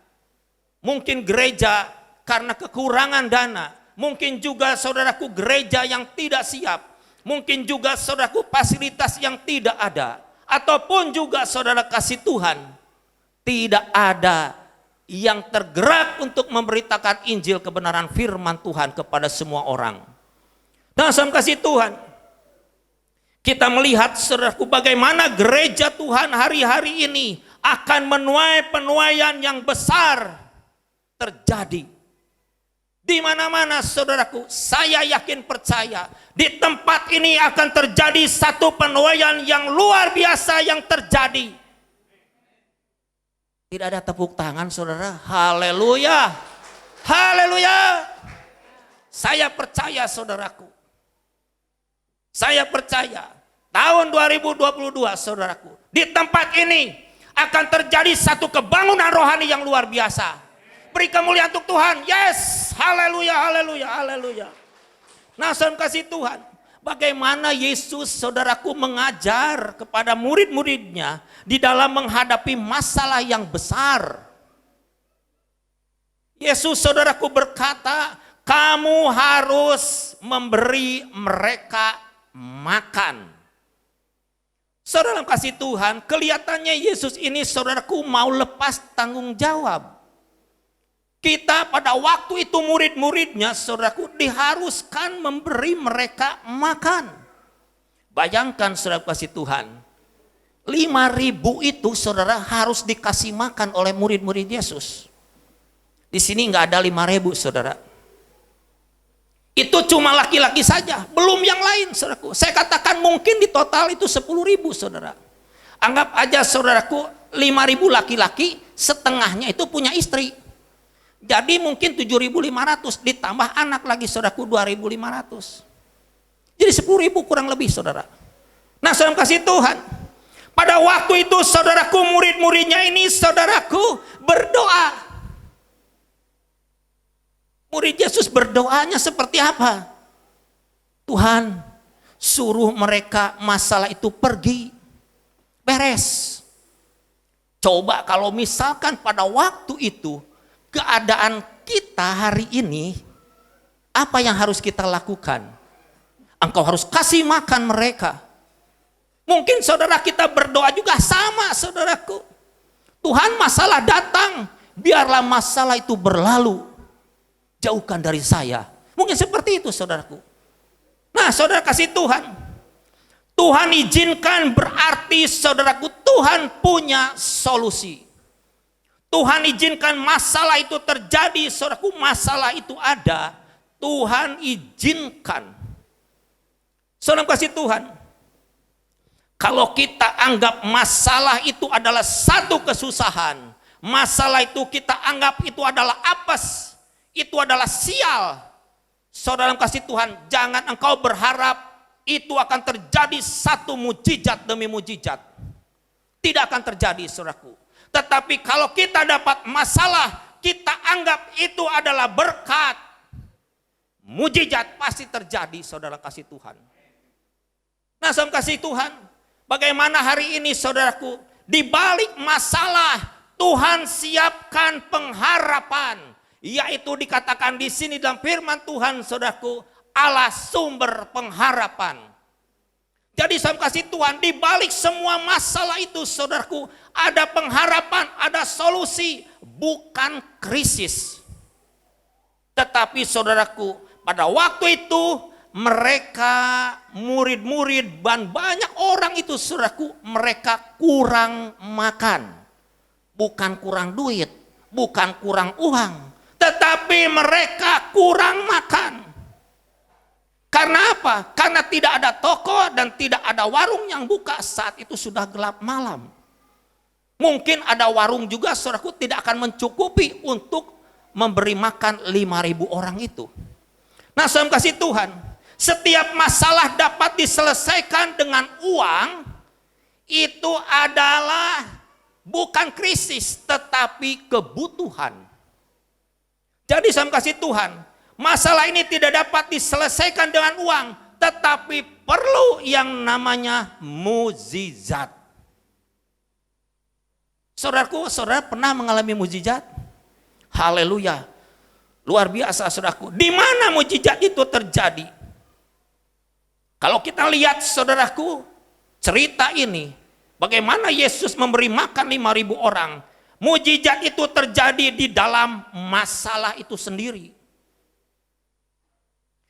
G: mungkin gereja karena kekurangan dana, mungkin juga saudaraku gereja yang tidak siap, mungkin juga saudaraku fasilitas yang tidak ada, ataupun juga saudara kasih Tuhan tidak ada yang tergerak untuk memberitakan Injil kebenaran firman Tuhan kepada semua orang. Dan sama kasih Tuhan, kita melihat saudaraku bagaimana gereja Tuhan hari-hari ini akan menuai penuaian yang besar terjadi. Di mana-mana saudaraku, saya yakin percaya di tempat ini akan terjadi satu penuaian yang luar biasa yang terjadi. Tidak ada tepuk tangan saudara. Haleluya. Haleluya. Saya percaya saudaraku. Saya percaya tahun 2022 saudaraku, di tempat ini akan terjadi satu kebangunan rohani yang luar biasa. Beri kemuliaan untuk Tuhan. Yes. Haleluya, haleluya, haleluya. Nah, saudara kasih Tuhan, bagaimana Yesus saudaraku mengajar kepada murid-muridnya di dalam menghadapi masalah yang besar. Yesus saudaraku berkata, kamu harus memberi mereka makan. Saudara kasih Tuhan, kelihatannya Yesus ini saudaraku mau lepas tanggung jawab. Kita pada waktu itu murid-muridnya saudaraku diharuskan memberi mereka makan. Bayangkan saudara kasih Tuhan, 5.000 itu saudara harus dikasih makan oleh murid-murid Yesus. Di sini nggak ada 5.000 saudara. Itu cuma laki-laki saja, belum yang lain saudaraku. Saya katakan mungkin di total itu 10.000 saudara. Anggap aja saudaraku 5.000 laki-laki, setengahnya itu punya istri. Jadi mungkin 7.500 ditambah anak lagi saudaraku 2.500. Jadi 10.000 kurang lebih saudara. Nah saudara kasih Tuhan, pada waktu itu saudaraku murid-muridnya ini saudaraku berdoa. Murid Yesus berdoanya seperti apa? Tuhan, suruh mereka masalah itu pergi, beres. Coba kalau misalkan pada waktu itu keadaan kita hari ini, apa yang harus kita lakukan? Engkau harus kasih makan mereka. Mungkin saudara kita berdoa juga sama saudaraku. Tuhan, masalah datang, biarlah masalah itu berlalu. Jauhkan dari saya. Mungkin seperti itu saudaraku. Nah saudara kasih Tuhan, Tuhan izinkan berarti saudaraku Tuhan punya solusi. Tuhan izinkan masalah itu terjadi saudaraku, masalah itu ada, Tuhan izinkan. Saudara kasih Tuhan, kalau kita anggap masalah itu adalah satu kesusahan, masalah itu kita anggap itu adalah apes, itu adalah sial. Saudara kasih Tuhan, jangan engkau berharap itu akan terjadi satu mujizat demi mujizat. Tidak akan terjadi saudaraku. Tetapi kalau kita dapat masalah, kita anggap itu adalah berkat, mujizat pasti terjadi saudara kasih Tuhan. Nah saudara kasih Tuhan, bagaimana hari ini saudaraku, di balik masalah Tuhan siapkan pengharapan, yaitu dikatakan di sini dalam firman Tuhan saudaraku, Allah sumber pengharapan. Jadi saudara kasih Tuhan, di balik semua masalah itu saudaraku, ada pengharapan, ada solusi, bukan krisis. Tetapi saudaraku, pada waktu itu mereka murid-murid dan banyak orang itu saudaraku, mereka kurang makan. Bukan kurang duit, bukan kurang uang, tetapi mereka kurang makan. Karena apa? Karena tidak ada toko dan tidak ada warung yang buka, saat itu sudah gelap malam. Mungkin ada warung juga saudaraku tidak akan mencukupi untuk memberi makan 5.000 orang itu. Nah saudara kasih Tuhan, setiap masalah dapat diselesaikan dengan uang, itu adalah bukan krisis tetapi kebutuhan. Jadi saudara kasih Tuhan, masalah ini tidak dapat diselesaikan dengan uang, tetapi perlu yang namanya mukjizat. Saudaraku, saudara pernah mengalami mukjizat? Haleluya. Luar biasa saudaraku. Di mana mukjizat itu terjadi? Kalau kita lihat saudaraku, cerita ini, bagaimana Yesus memberi makan 5.000 orang. Mukjizat itu terjadi di dalam masalah itu sendiri.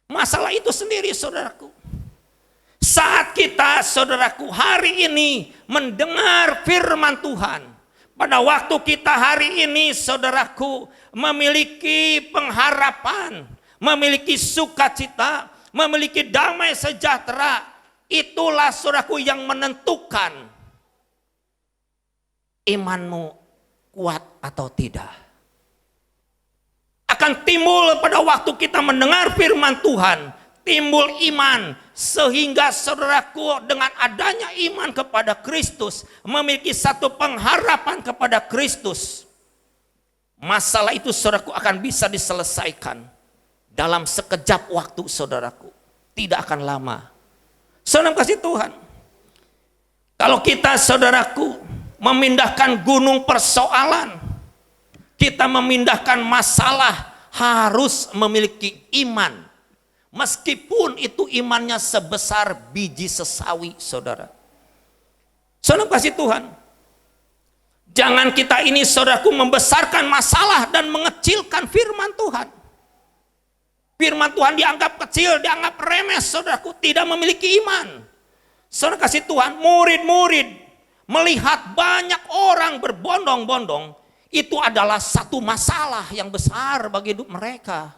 G: Masalah itu sendiri saudaraku. Saat kita saudaraku hari ini mendengar firman Tuhan, pada waktu kita hari ini saudaraku memiliki pengharapan, memiliki sukacita, memiliki damai sejahtera, itulah saudaraku yang menentukan imanmu kuat atau tidak. Akan timbul pada waktu kita mendengar firman Tuhan, timbul iman, sehingga saudaraku dengan adanya iman kepada Kristus, memiliki satu pengharapan kepada Kristus, masalah itu saudaraku akan bisa diselesaikan dalam sekejap waktu saudaraku, tidak akan lama. Saudara kasih Tuhan, kalau kita saudaraku memindahkan gunung persoalan, kita memindahkan masalah, harus memiliki iman. Meskipun itu imannya sebesar biji sesawi saudara. Saudara kasih Tuhan, jangan kita ini saudaraku membesarkan masalah dan mengecilkan firman Tuhan. Firman Tuhan dianggap kecil, dianggap remeh saudaraku, tidak memiliki iman. Saudara kasih Tuhan, murid-murid melihat banyak orang berbondong-bondong, itu adalah satu masalah yang besar bagi hidup mereka.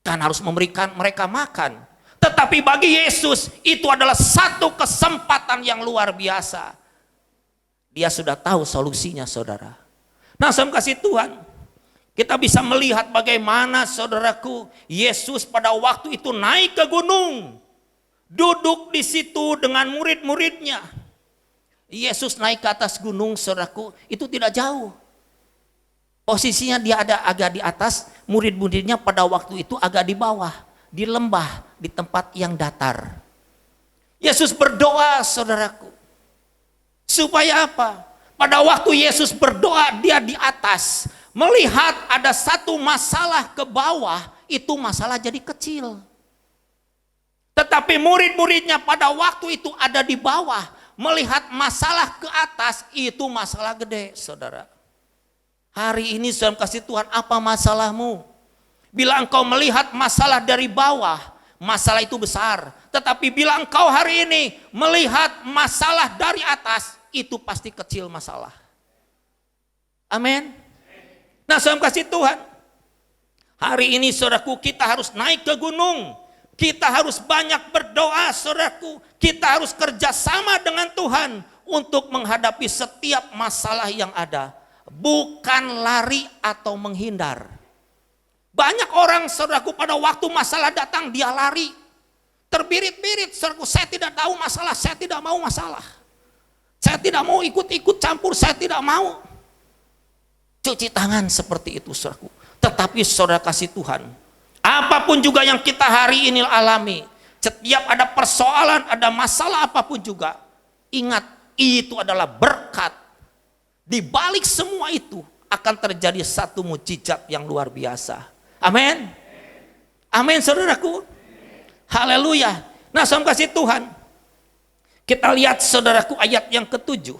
G: Kan harus memberikan mereka makan. Tetapi bagi Yesus itu adalah satu kesempatan yang luar biasa. Dia sudah tahu solusinya, saudara. Nah, saudara kasih Tuhan, kita bisa melihat bagaimana, saudaraku, Yesus pada waktu itu naik ke gunung, duduk di situ dengan murid-muridnya. Yesus naik ke atas gunung, saudaraku, itu tidak jauh. Posisinya dia ada agak di atas, murid-muridnya pada waktu itu agak di bawah, di lembah, di tempat yang datar. Yesus berdoa, saudaraku. Supaya apa? Pada waktu Yesus berdoa, dia di atas, melihat ada satu masalah ke bawah, itu masalah jadi kecil. Tetapi murid-muridnya pada waktu itu ada di bawah, melihat masalah ke atas, itu masalah gede, saudara. Hari ini saudara kasih Tuhan, apa masalahmu? Bila engkau melihat masalah dari bawah, masalah itu besar. Tetapi bila engkau hari ini melihat masalah dari atas, itu pasti kecil masalah. Amin. Nah, saudara kasih Tuhan, hari ini saudaraku, kita harus naik ke gunung. Kita harus banyak berdoa, saudaraku. Kita harus kerjasama dengan Tuhan untuk menghadapi setiap masalah yang ada. Bukan lari atau menghindar. Banyak orang, saudaraku, pada waktu masalah datang dia lari, terbirit-birit. Saudaraku, saya tidak tahu masalah, saya tidak mau masalah, saya tidak mau ikut-ikut campur, saya tidak mau. Cuci tangan seperti itu, saudaraku. Tetapi saudara kasih Tuhan, apapun juga yang kita hari ini alami, setiap ada persoalan, ada masalah apapun juga, ingat, itu adalah berkat. Di balik semua itu akan terjadi satu mukjizat yang luar biasa. Amin. Amin, saudaraku. Haleluya. Nah, saudara kasih Tuhan, kita lihat, saudaraku, ayat yang ke-7.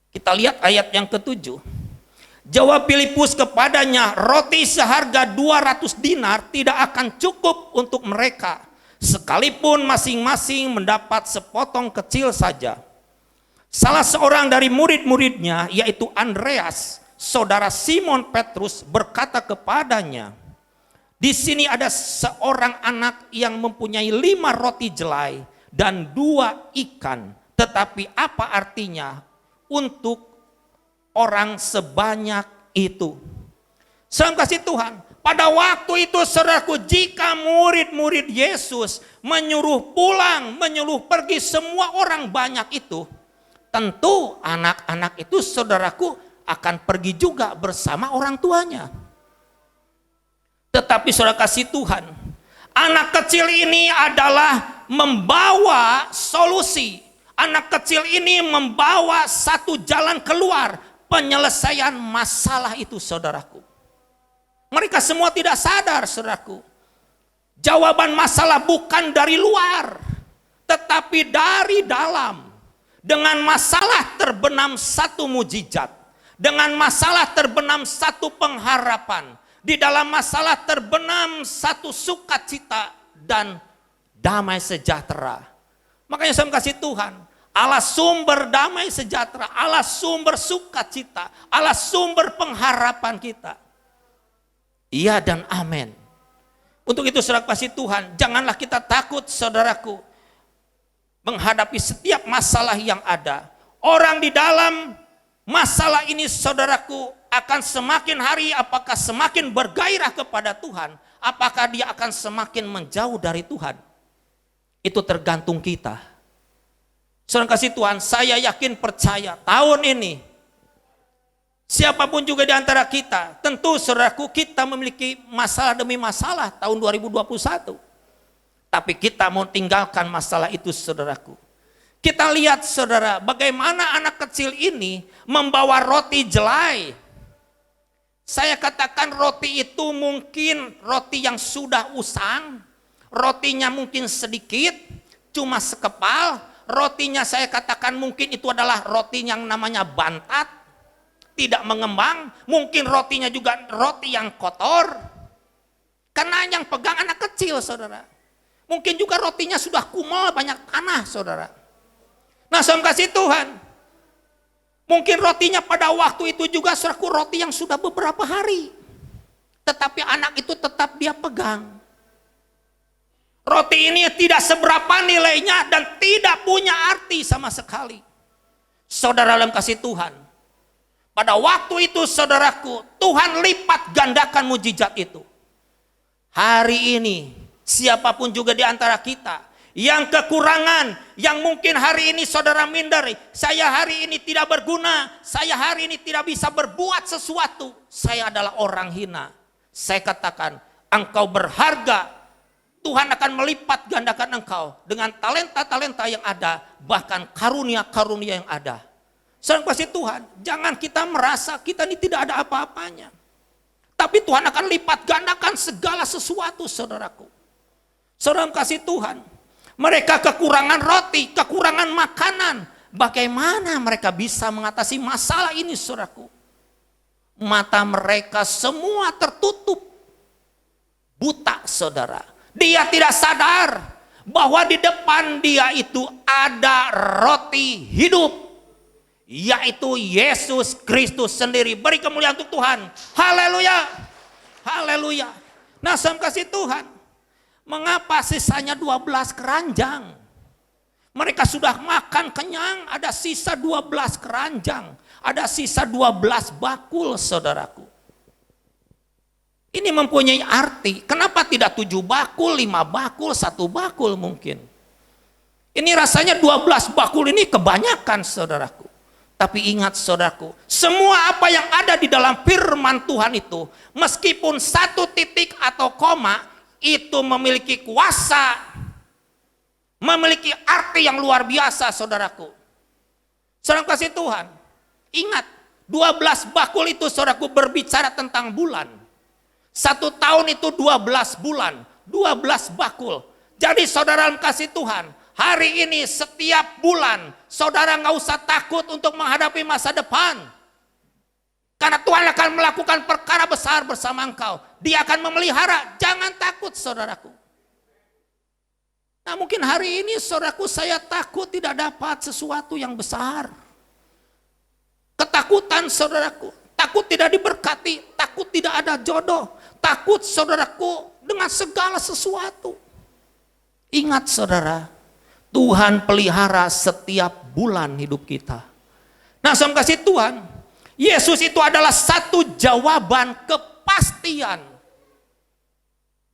G: Kita lihat ayat yang ke-7. Jawab Filipus kepadanya, roti seharga 200 dinar tidak akan cukup untuk mereka, sekalipun masing-masing mendapat sepotong kecil saja. Salah seorang dari murid-muridnya, yaitu Andreas, saudara Simon Petrus, berkata kepadanya, di sini ada seorang anak yang mempunyai 5 roti jelai dan 2 ikan. Tetapi apa artinya untuk orang sebanyak itu? Saudara kasih Tuhan, pada waktu itu, saudaraku, jika murid-murid Yesus menyuruh pulang, menyuruh pergi semua orang banyak itu, tentu anak-anak itu, saudaraku, akan pergi juga bersama orang tuanya. Tetapi saudara kasih Tuhan, anak kecil ini adalah membawa solusi. Anak kecil ini membawa satu jalan keluar penyelesaian masalah itu, saudaraku. Mereka semua tidak sadar, saudaraku. Jawaban masalah bukan dari luar, tetapi dari dalam. Dengan masalah terbenam satu mujizat. Dengan masalah terbenam satu pengharapan. Di dalam masalah terbenam satu sukacita dan damai sejahtera. Makanya saya kasih Tuhan, Allah sumber damai sejahtera, Allah sumber sukacita, Allah sumber pengharapan kita. Iya dan amin. Untuk itu saudara kasih Tuhan, janganlah kita takut, saudaraku, menghadapi setiap masalah yang ada. Orang di dalam masalah ini, saudaraku, akan semakin hari apakah semakin bergairah kepada Tuhan, apakah dia akan semakin menjauh dari Tuhan. Itu tergantung kita. Saudara kasih Tuhan, saya yakin percaya tahun ini siapapun juga di antara kita, tentu saudaraku, kita memiliki masalah demi masalah tahun 2021. Tapi kita mau tinggalkan masalah itu, saudaraku. Kita lihat, saudara, bagaimana anak kecil ini membawa roti jelai. Saya katakan roti itu mungkin roti yang sudah usang, rotinya mungkin sedikit, cuma sekepal. Rotinya saya katakan mungkin itu adalah roti yang namanya bantat, tidak mengembang. Mungkin rotinya juga roti yang kotor, karena yang pegang anak kecil, saudara. Mungkin juga rotinya sudah kumel, banyak tanah, saudara. Nah, saudara kasih Tuhan, mungkin rotinya pada waktu itu juga saudaraku roti yang sudah beberapa hari. Tetapi anak itu tetap dia pegang. Roti ini tidak seberapa nilainya dan tidak punya arti sama sekali. Saudara dalam kasih Tuhan, pada waktu itu saudaraku, Tuhan lipat gandakan mujizat itu. Hari ini, siapapun juga di antara kita yang kekurangan, yang mungkin hari ini saudara minderi, saya hari ini tidak berguna, saya hari ini tidak bisa berbuat sesuatu, saya adalah orang hina. Saya katakan, engkau berharga. Tuhan akan melipat gandakan engkau dengan talenta-talenta yang ada, bahkan karunia-karunia yang ada. Saudara kasih Tuhan, jangan kita merasa kita ini tidak ada apa-apanya. Tapi Tuhan akan lipat gandakan segala sesuatu, saudaraku. Saudara kasih Tuhan, mereka kekurangan roti, kekurangan makanan. Bagaimana mereka bisa mengatasi masalah ini, saudaraku? Mata mereka semua tertutup, buta, saudara. Dia tidak sadar bahwa di depan dia itu ada roti hidup, yaitu Yesus Kristus sendiri. Beri kemuliaan untuk Tuhan. Haleluya. Haleluya. Nah, saya kasih Tuhan, mengapa sisanya 12 keranjang? Mereka sudah makan kenyang, ada sisa 12 keranjang, ada sisa 12 bakul, saudaraku. Ini mempunyai arti. Kenapa tidak 7 bakul, 5 bakul, 1 bakul mungkin? Ini rasanya 12 bakul ini kebanyakan, saudaraku. Tapi ingat, saudaraku, semua apa yang ada di dalam firman Tuhan itu, meskipun 1 titik atau koma, itu memiliki kuasa, memiliki arti yang luar biasa, saudaraku. Saudara kasih Tuhan, ingat, 12 bakul itu, saudaraku, berbicara tentang bulan. 1 tahun itu 12 bulan, 12 bakul. Jadi saudara kasih Tuhan, hari ini setiap bulan, saudara nggak usah takut untuk menghadapi masa depan. Karena Tuhan akan melakukan perkara besar bersama engkau. Dia akan memelihara, jangan takut, saudaraku. Nah, mungkin hari ini saudaraku, saya takut tidak dapat sesuatu yang besar. Ketakutan, saudaraku, takut tidak diberkati, takut tidak ada jodoh, takut, saudaraku, dengan segala sesuatu. Ingat, saudara, Tuhan pelihara setiap bulan hidup kita. Nah, saya kasih Tuhan, Yesus itu adalah satu jawaban kepastian.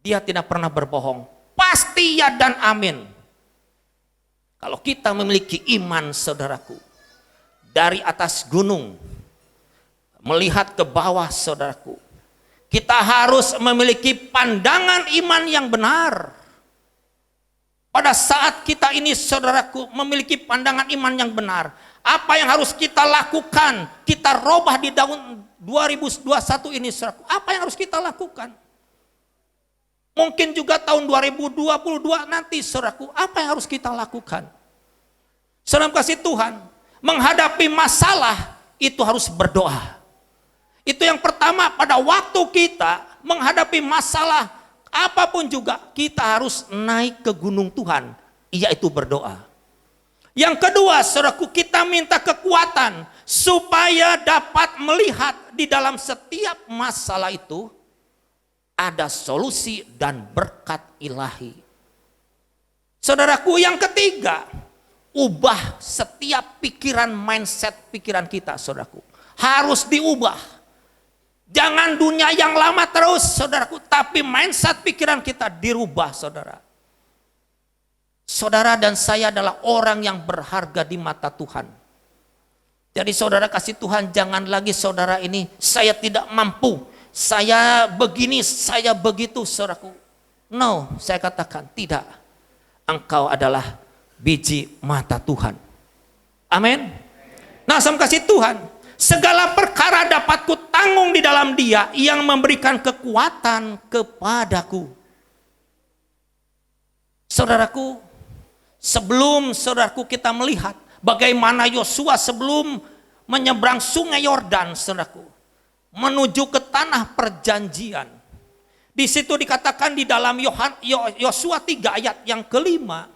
G: Dia tidak pernah berbohong. Pasti ya dan amin. Kalau kita memiliki iman, saudaraku, dari atas gunung, melihat ke bawah, saudaraku, kita harus memiliki pandangan iman yang benar. Pada saat kita ini, saudaraku, memiliki pandangan iman yang benar, apa yang harus kita lakukan? Kita robah di tahun 2021 ini, saudaraku. Apa yang harus kita lakukan? Mungkin juga tahun 2022 nanti, saudaraku, apa yang harus kita lakukan? Saudara kasih Tuhan, menghadapi masalah itu harus berdoa. Itu yang pertama, pada waktu kita menghadapi masalah apapun juga, kita harus naik ke gunung Tuhan, yaitu berdoa. Yang kedua, saudaraku, kita minta kekuatan supaya dapat melihat di dalam setiap masalah itu ada solusi dan berkat ilahi. Saudaraku, yang ketiga, ubah setiap pikiran, mindset pikiran kita, saudaraku. Harus diubah. Jangan dunia yang lama terus, saudaraku, tapi mindset pikiran kita dirubah, saudara. Saudara dan saya adalah orang yang berharga di mata Tuhan. Jadi saudara kasih Tuhan, jangan lagi saudara ini, saya tidak mampu, saya begini, saya begitu, saudaraku. No, saya katakan tidak. Engkau adalah biji mata Tuhan. Amin. Nah, saya kasih Tuhan, segala perkara dapat kutanggung di dalam Dia yang memberikan kekuatan kepadaku. Saudaraku, sebelum saudaraku kita melihat bagaimana Yosua sebelum menyeberang sungai Yordan, saudaraku, menuju ke tanah perjanjian. Di situ dikatakan di dalam Yosua 3 ayat yang kelima,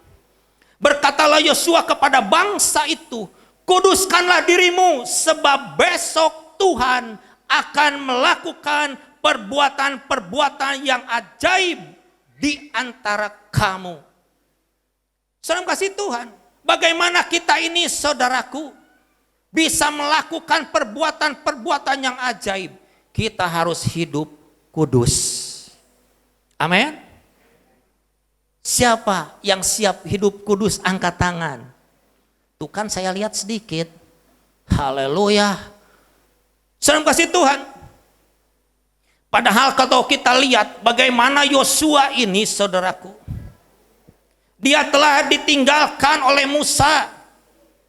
G: berkatalah Yosua kepada bangsa itu, kuduskanlah dirimu sebab besok Tuhan akan melakukan perbuatan-perbuatan yang ajaib di antara kamu. Saudara kasih Tuhan, bagaimana kita ini saudaraku bisa melakukan perbuatan-perbuatan yang ajaib? Kita harus hidup kudus. Amin. Siapa yang siap hidup kudus angkat tangan. Tuh kan saya lihat sedikit. Haleluya. Saudara kasih Tuhan. Padahal kalau kita lihat bagaimana Yosua ini saudaraku. Dia telah ditinggalkan oleh Musa.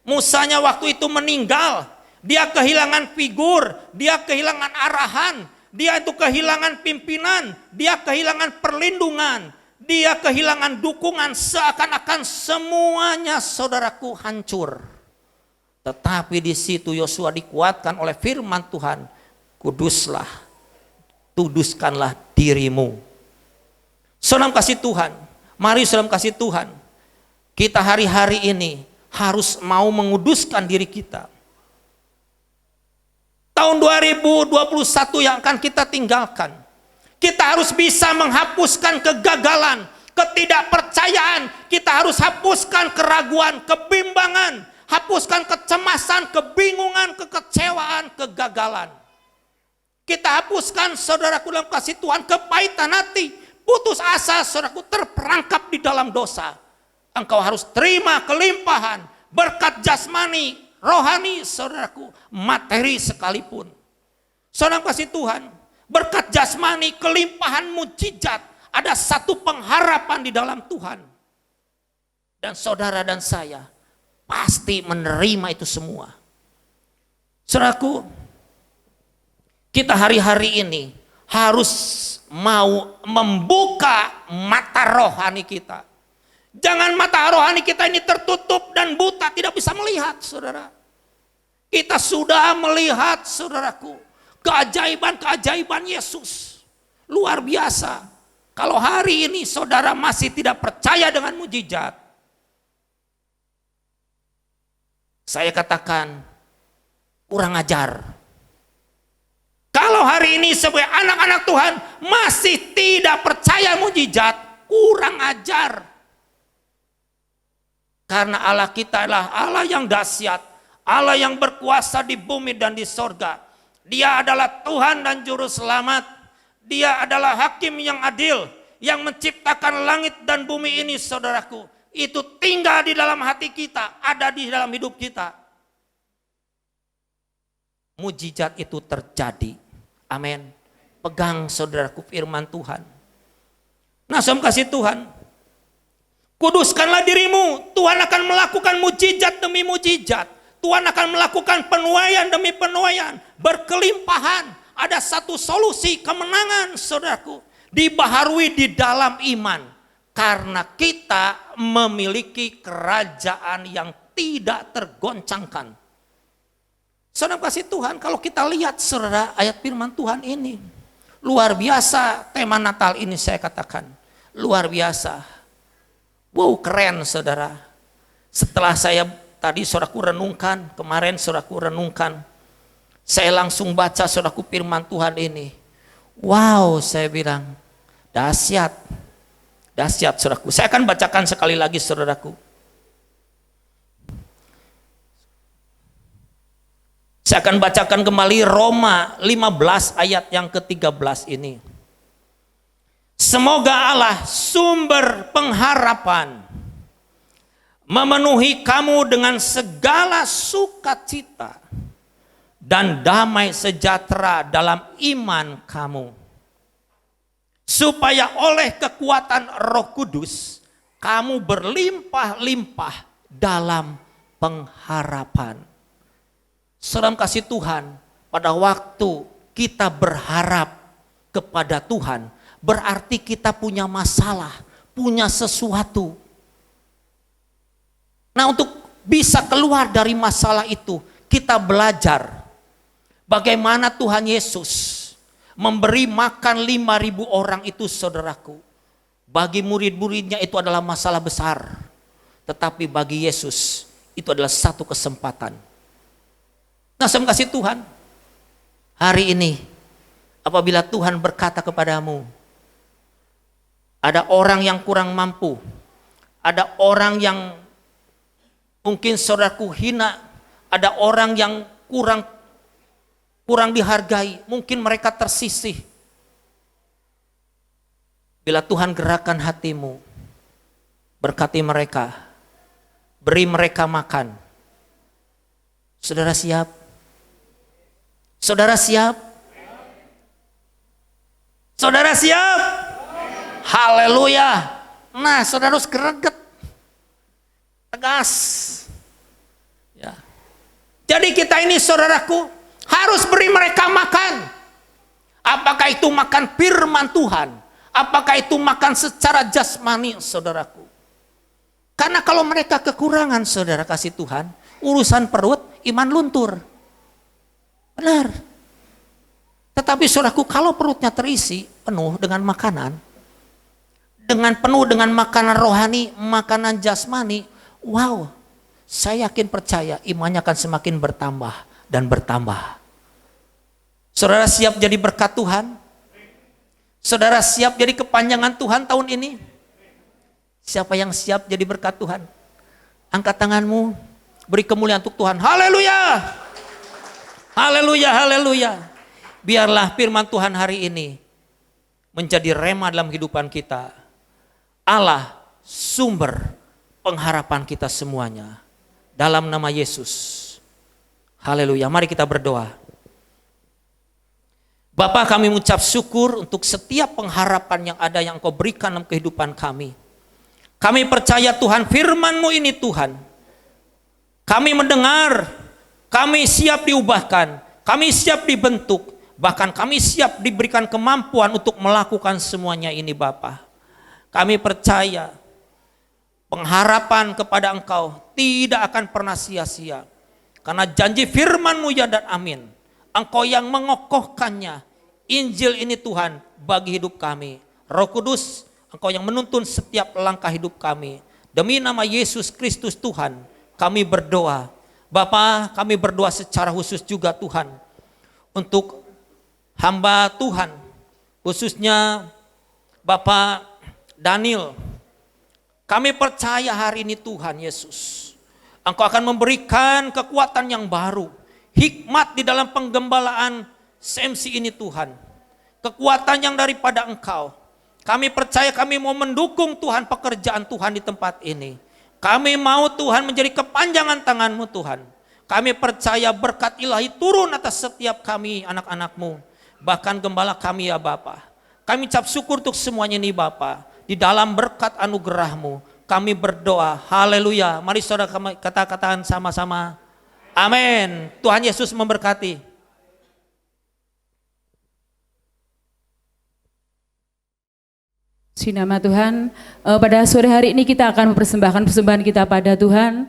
G: Musanya waktu itu meninggal. Dia kehilangan figur. Dia kehilangan arahan. Dia itu kehilangan pimpinan, dia kehilangan perlindungan, dia kehilangan dukungan, seakan-akan semuanya saudaraku hancur. Tetapi di situ Yosua dikuatkan oleh firman Tuhan, kuduslah, kuduskanlah dirimu. Saudara kasih Tuhan, mari saudara kasih Tuhan, kita hari-hari ini harus mau menguduskan diri kita. Tahun 2021 yang akan kita tinggalkan. Kita harus bisa menghapuskan kegagalan, ketidakpercayaan. Kita harus hapuskan keraguan, kebimbangan, hapuskan kecemasan, kebingungan, kekecewaan, kegagalan. Kita hapuskan saudaraku dalam kasih Tuhan kepahitan hati, putus asa saudaraku terperangkap di dalam dosa. Engkau harus terima kelimpahan, berkat jasmani, rohani saudaraku, materi sekalipun. Saudara kasih Tuhan, berkat jasmani, kelimpahan mujizat, ada satu pengharapan di dalam Tuhan. Dan saudara dan saya pasti menerima itu semua. Saudaraku, kita hari-hari ini harus mau membuka mata rohani kita. Jangan mata rohani kita ini tertutup dan buta, tidak bisa melihat saudara. Kita sudah melihat saudaraku, keajaiban-keajaiban Yesus. Luar biasa. Kalau hari ini saudara masih tidak percaya dengan mujizat, saya katakan kurang ajar. Kalau hari ini sebagai anak-anak Tuhan masih tidak percaya mujizat, kurang ajar. Karena Allah kita adalah Allah yang dahsyat, Allah yang berkuasa di bumi dan di sorga. Dia adalah Tuhan dan Juru Selamat. Dia adalah Hakim yang adil, yang menciptakan langit dan bumi ini saudaraku. Itu tinggal di dalam hati kita, ada di dalam hidup kita. Mujizat itu terjadi. Amin. Pegang saudaraku firman Tuhan. Nah, saudara kasih Tuhan, kuduskanlah dirimu. Tuhan akan melakukan mujizat demi mujizat. Tuhan akan melakukan penuaian demi penuaian. Berkelimpahan. Ada satu solusi kemenangan saudaraku. Dibaharui di dalam iman. Karena kita memiliki kerajaan yang tidak tergoncangkan. Saudara kasih Tuhan, kalau kita lihat saudara ayat firman Tuhan ini. Luar biasa tema Natal ini saya katakan. Luar biasa. Wow, keren saudara. Setelah saya tadi saudaraku renungkan, kemarin saudaraku renungkan, saya langsung baca saudaraku firman Tuhan ini. Wow, saya bilang, dahsyat. Dahsyat saudaraku. Saya akan bacakan sekali lagi saudaraku. Saya akan bacakan kembali Roma 15 ayat yang ke-13 ini. Semoga Allah sumber pengharapan memenuhi kamu dengan segala sukacita dan damai sejahtera dalam iman kamu, supaya oleh kekuatan Roh Kudus kamu berlimpah-limpah dalam pengharapan. Saudara kasih Tuhan, pada waktu kita berharap kepada Tuhan, berarti kita punya masalah, punya sesuatu. Nah, untuk bisa keluar dari masalah itu, kita belajar bagaimana Tuhan Yesus memberi makan 5.000 orang itu saudaraku, bagi murid-muridnya itu adalah masalah besar. Tetapi bagi Yesus itu adalah satu kesempatan. Nah, saya kasih Tuhan, hari ini apabila Tuhan berkata kepadamu, ada orang yang kurang mampu, ada orang yang mungkin saudaraku hina, ada orang yang kurang dihargai, mungkin mereka tersisih. Bila Tuhan gerakan hatimu, berkati mereka, beri mereka makan. Saudara siap? Saudara siap? Saudara siap? Haleluya. Nah, saudara harus greget, tegas. Ya. Jadi kita ini saudaraku harus beri mereka makan. Apakah itu makan firman Tuhan? Apakah itu makan secara jasmani, saudaraku? Karena kalau mereka kekurangan, saudara kasih Tuhan, urusan perut, iman luntur. Benar. Tetapi saudaraku, kalau perutnya terisi penuh dengan makanan, penuh dengan makanan rohani, makanan jasmani, wow, saya yakin percaya imannya akan semakin bertambah dan bertambah. Saudara siap jadi berkat Tuhan? Saudara siap jadi kepanjangan Tuhan tahun ini? Siapa yang siap jadi berkat Tuhan? Angkat tanganmu, beri kemuliaan untuk Tuhan. Haleluya! Haleluya, haleluya. Biarlah firman Tuhan hari ini menjadi rema dalam kehidupan kita. Allah sumber pengharapan kita semuanya. Dalam nama Yesus. Haleluya. Mari kita berdoa. Bapa, kami mengucap syukur untuk setiap pengharapan yang ada yang Engkau berikan dalam kehidupan kami. Kami percaya Tuhan, firman-Mu ini Tuhan. Kami mendengar, kami siap diubahkan, kami siap dibentuk, bahkan kami siap diberikan kemampuan untuk melakukan semuanya ini Bapa. Kami percaya pengharapan kepada Engkau tidak akan pernah sia-sia. Karena janji firman-Mu ya dan amin. Engkau yang mengokohkannya. Injil ini Tuhan bagi hidup kami. Roh Kudus, Engkau yang menuntun setiap langkah hidup kami. Demi nama Yesus Kristus Tuhan, kami berdoa. Bapa, kami berdoa secara khusus juga Tuhan. Untuk hamba Tuhan, khususnya Bapak Daniel, kami percaya hari ini Tuhan Yesus, Engkau akan memberikan kekuatan yang baru, hikmat di dalam penggembalaan CMC ini Tuhan, kekuatan yang daripada Engkau. Kami percaya, kami mau mendukung Tuhan pekerjaan Tuhan di tempat ini. Kami mau Tuhan menjadi kepanjangan tangan-Mu Tuhan. Kami percaya berkat ilahi turun atas setiap kami anak-anak-Mu, bahkan gembala kami ya Bapa. Kami ucap syukur untuk semuanya ini Bapa. Di dalam berkat anugerah-Mu kami berdoa. Haleluya. Mari saudara kata-kataan sama-sama. Amin. Tuhan Yesus memberkati.
A: Di nama Tuhan, pada sore hari ini kita akan mempersembahkan persembahan kita pada Tuhan.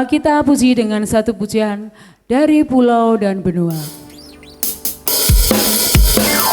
A: Kita puji dengan satu pujian dari pulau dan benua.
H: Lu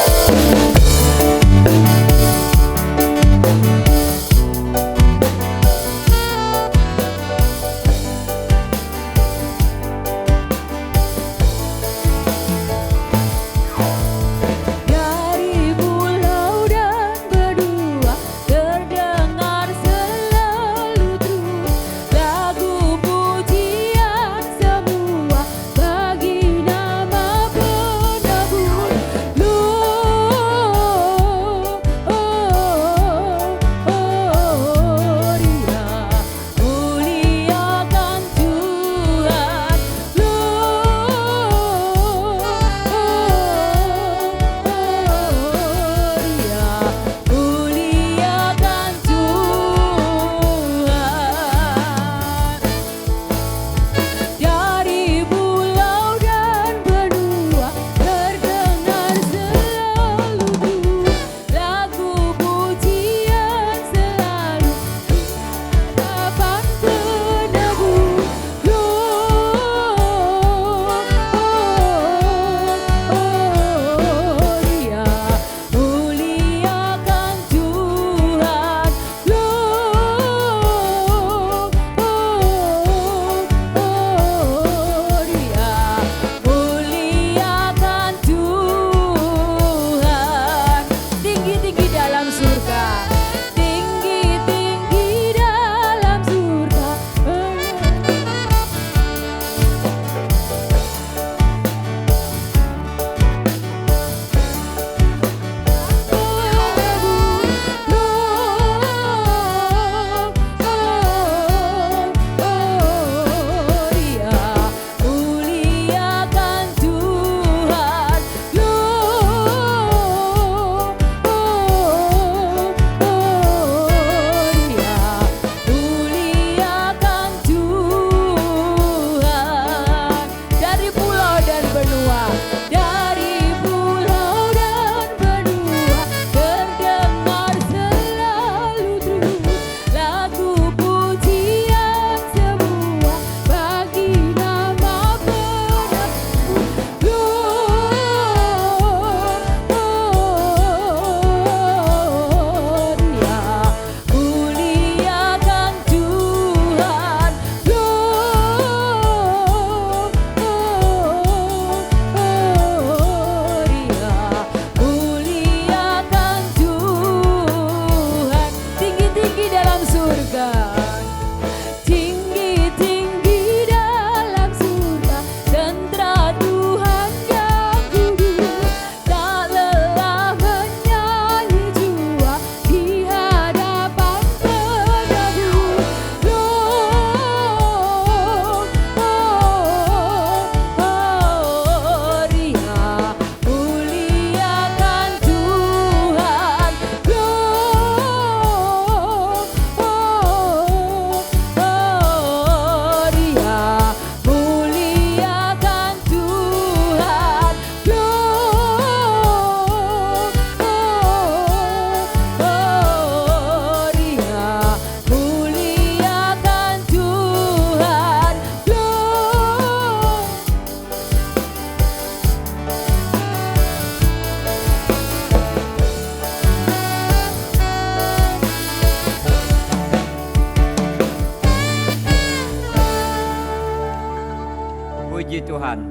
H: Tuhan.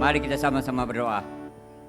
H: Mari kita sama-sama berdoa.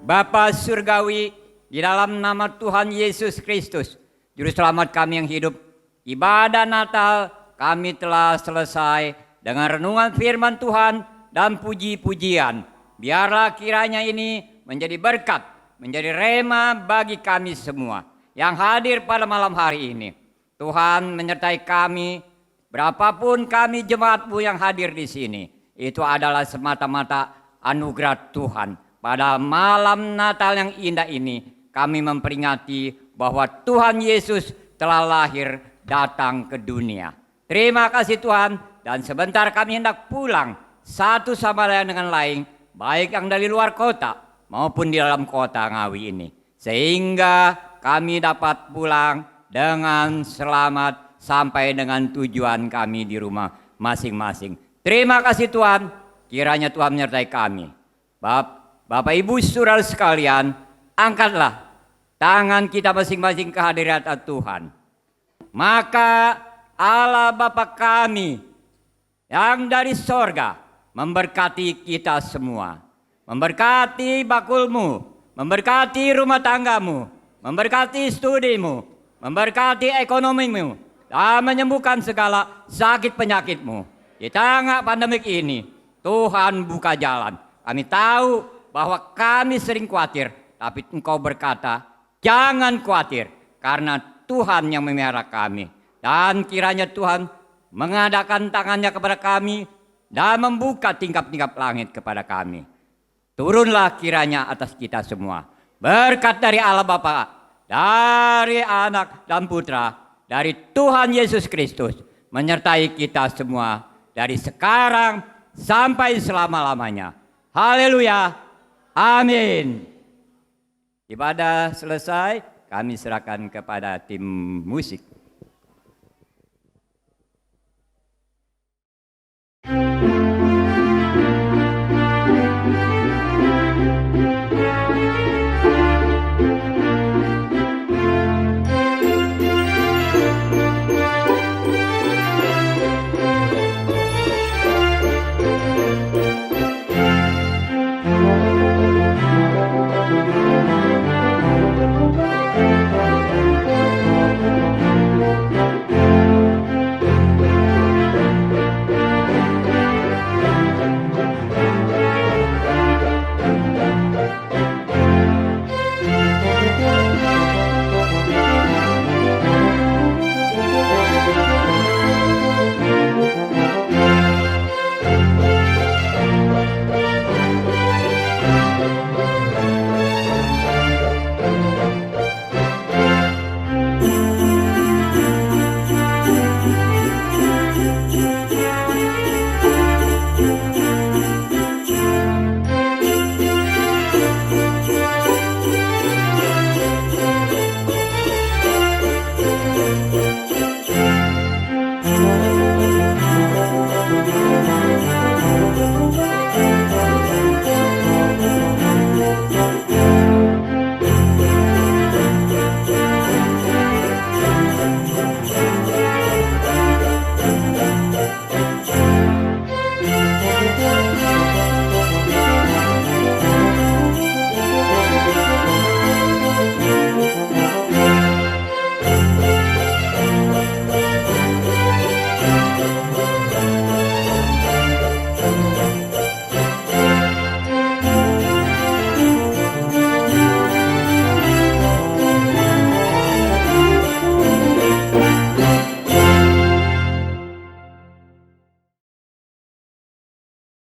H: Bapa Surgawi, di dalam nama Tuhan Yesus Kristus, Juru Selamat kami yang hidup, ibadah Natal kami telah selesai dengan renungan firman Tuhan dan puji-pujian. Biarlah kiranya ini menjadi berkat, menjadi rema bagi kami semua yang hadir pada malam hari ini. Tuhan menyertai kami, berapapun kami jemaat-Mu yang hadir di sini. Itu adalah semata-mata anugerah Tuhan. Pada malam Natal yang indah ini, kami memperingati bahwa Tuhan Yesus telah lahir datang ke dunia. Terima kasih Tuhan, dan sebentar kami hendak pulang satu sama lain dengan lain, baik yang dari luar kota maupun di dalam kota Ngawi ini. Sehingga kami dapat pulang dengan selamat sampai dengan tujuan kami di rumah masing-masing. Terima kasih Tuhan, kiranya Tuhan menyertai kami. Bapak Ibu saudara sekalian, angkatlah tangan kita masing-masing ke hadirat Tuhan. Maka Allah Bapa kami yang dari sorga memberkati kita semua. Memberkati bakulmu, memberkati rumah tanggamu, memberkati studimu, memberkati ekonomimu, dan menyembuhkan segala sakit penyakitmu. Di tengah pandemik ini, Tuhan buka jalan. Kami tahu bahwa kami sering khawatir, tapi Engkau berkata, jangan khawatir, karena Tuhan yang memelihara kami. Dan kiranya Tuhan mengadakan tangannya kepada kami dan membuka tingkap-tingkap langit kepada kami. Turunlah kiranya atas kita semua. Berkat dari Allah Bapa, dari Anak dan Putra, dari Tuhan Yesus Kristus, menyertai kita semua dari sekarang sampai selama-lamanya. Haleluya. Amin. Ibadah selesai, kami serahkan kepada tim musik.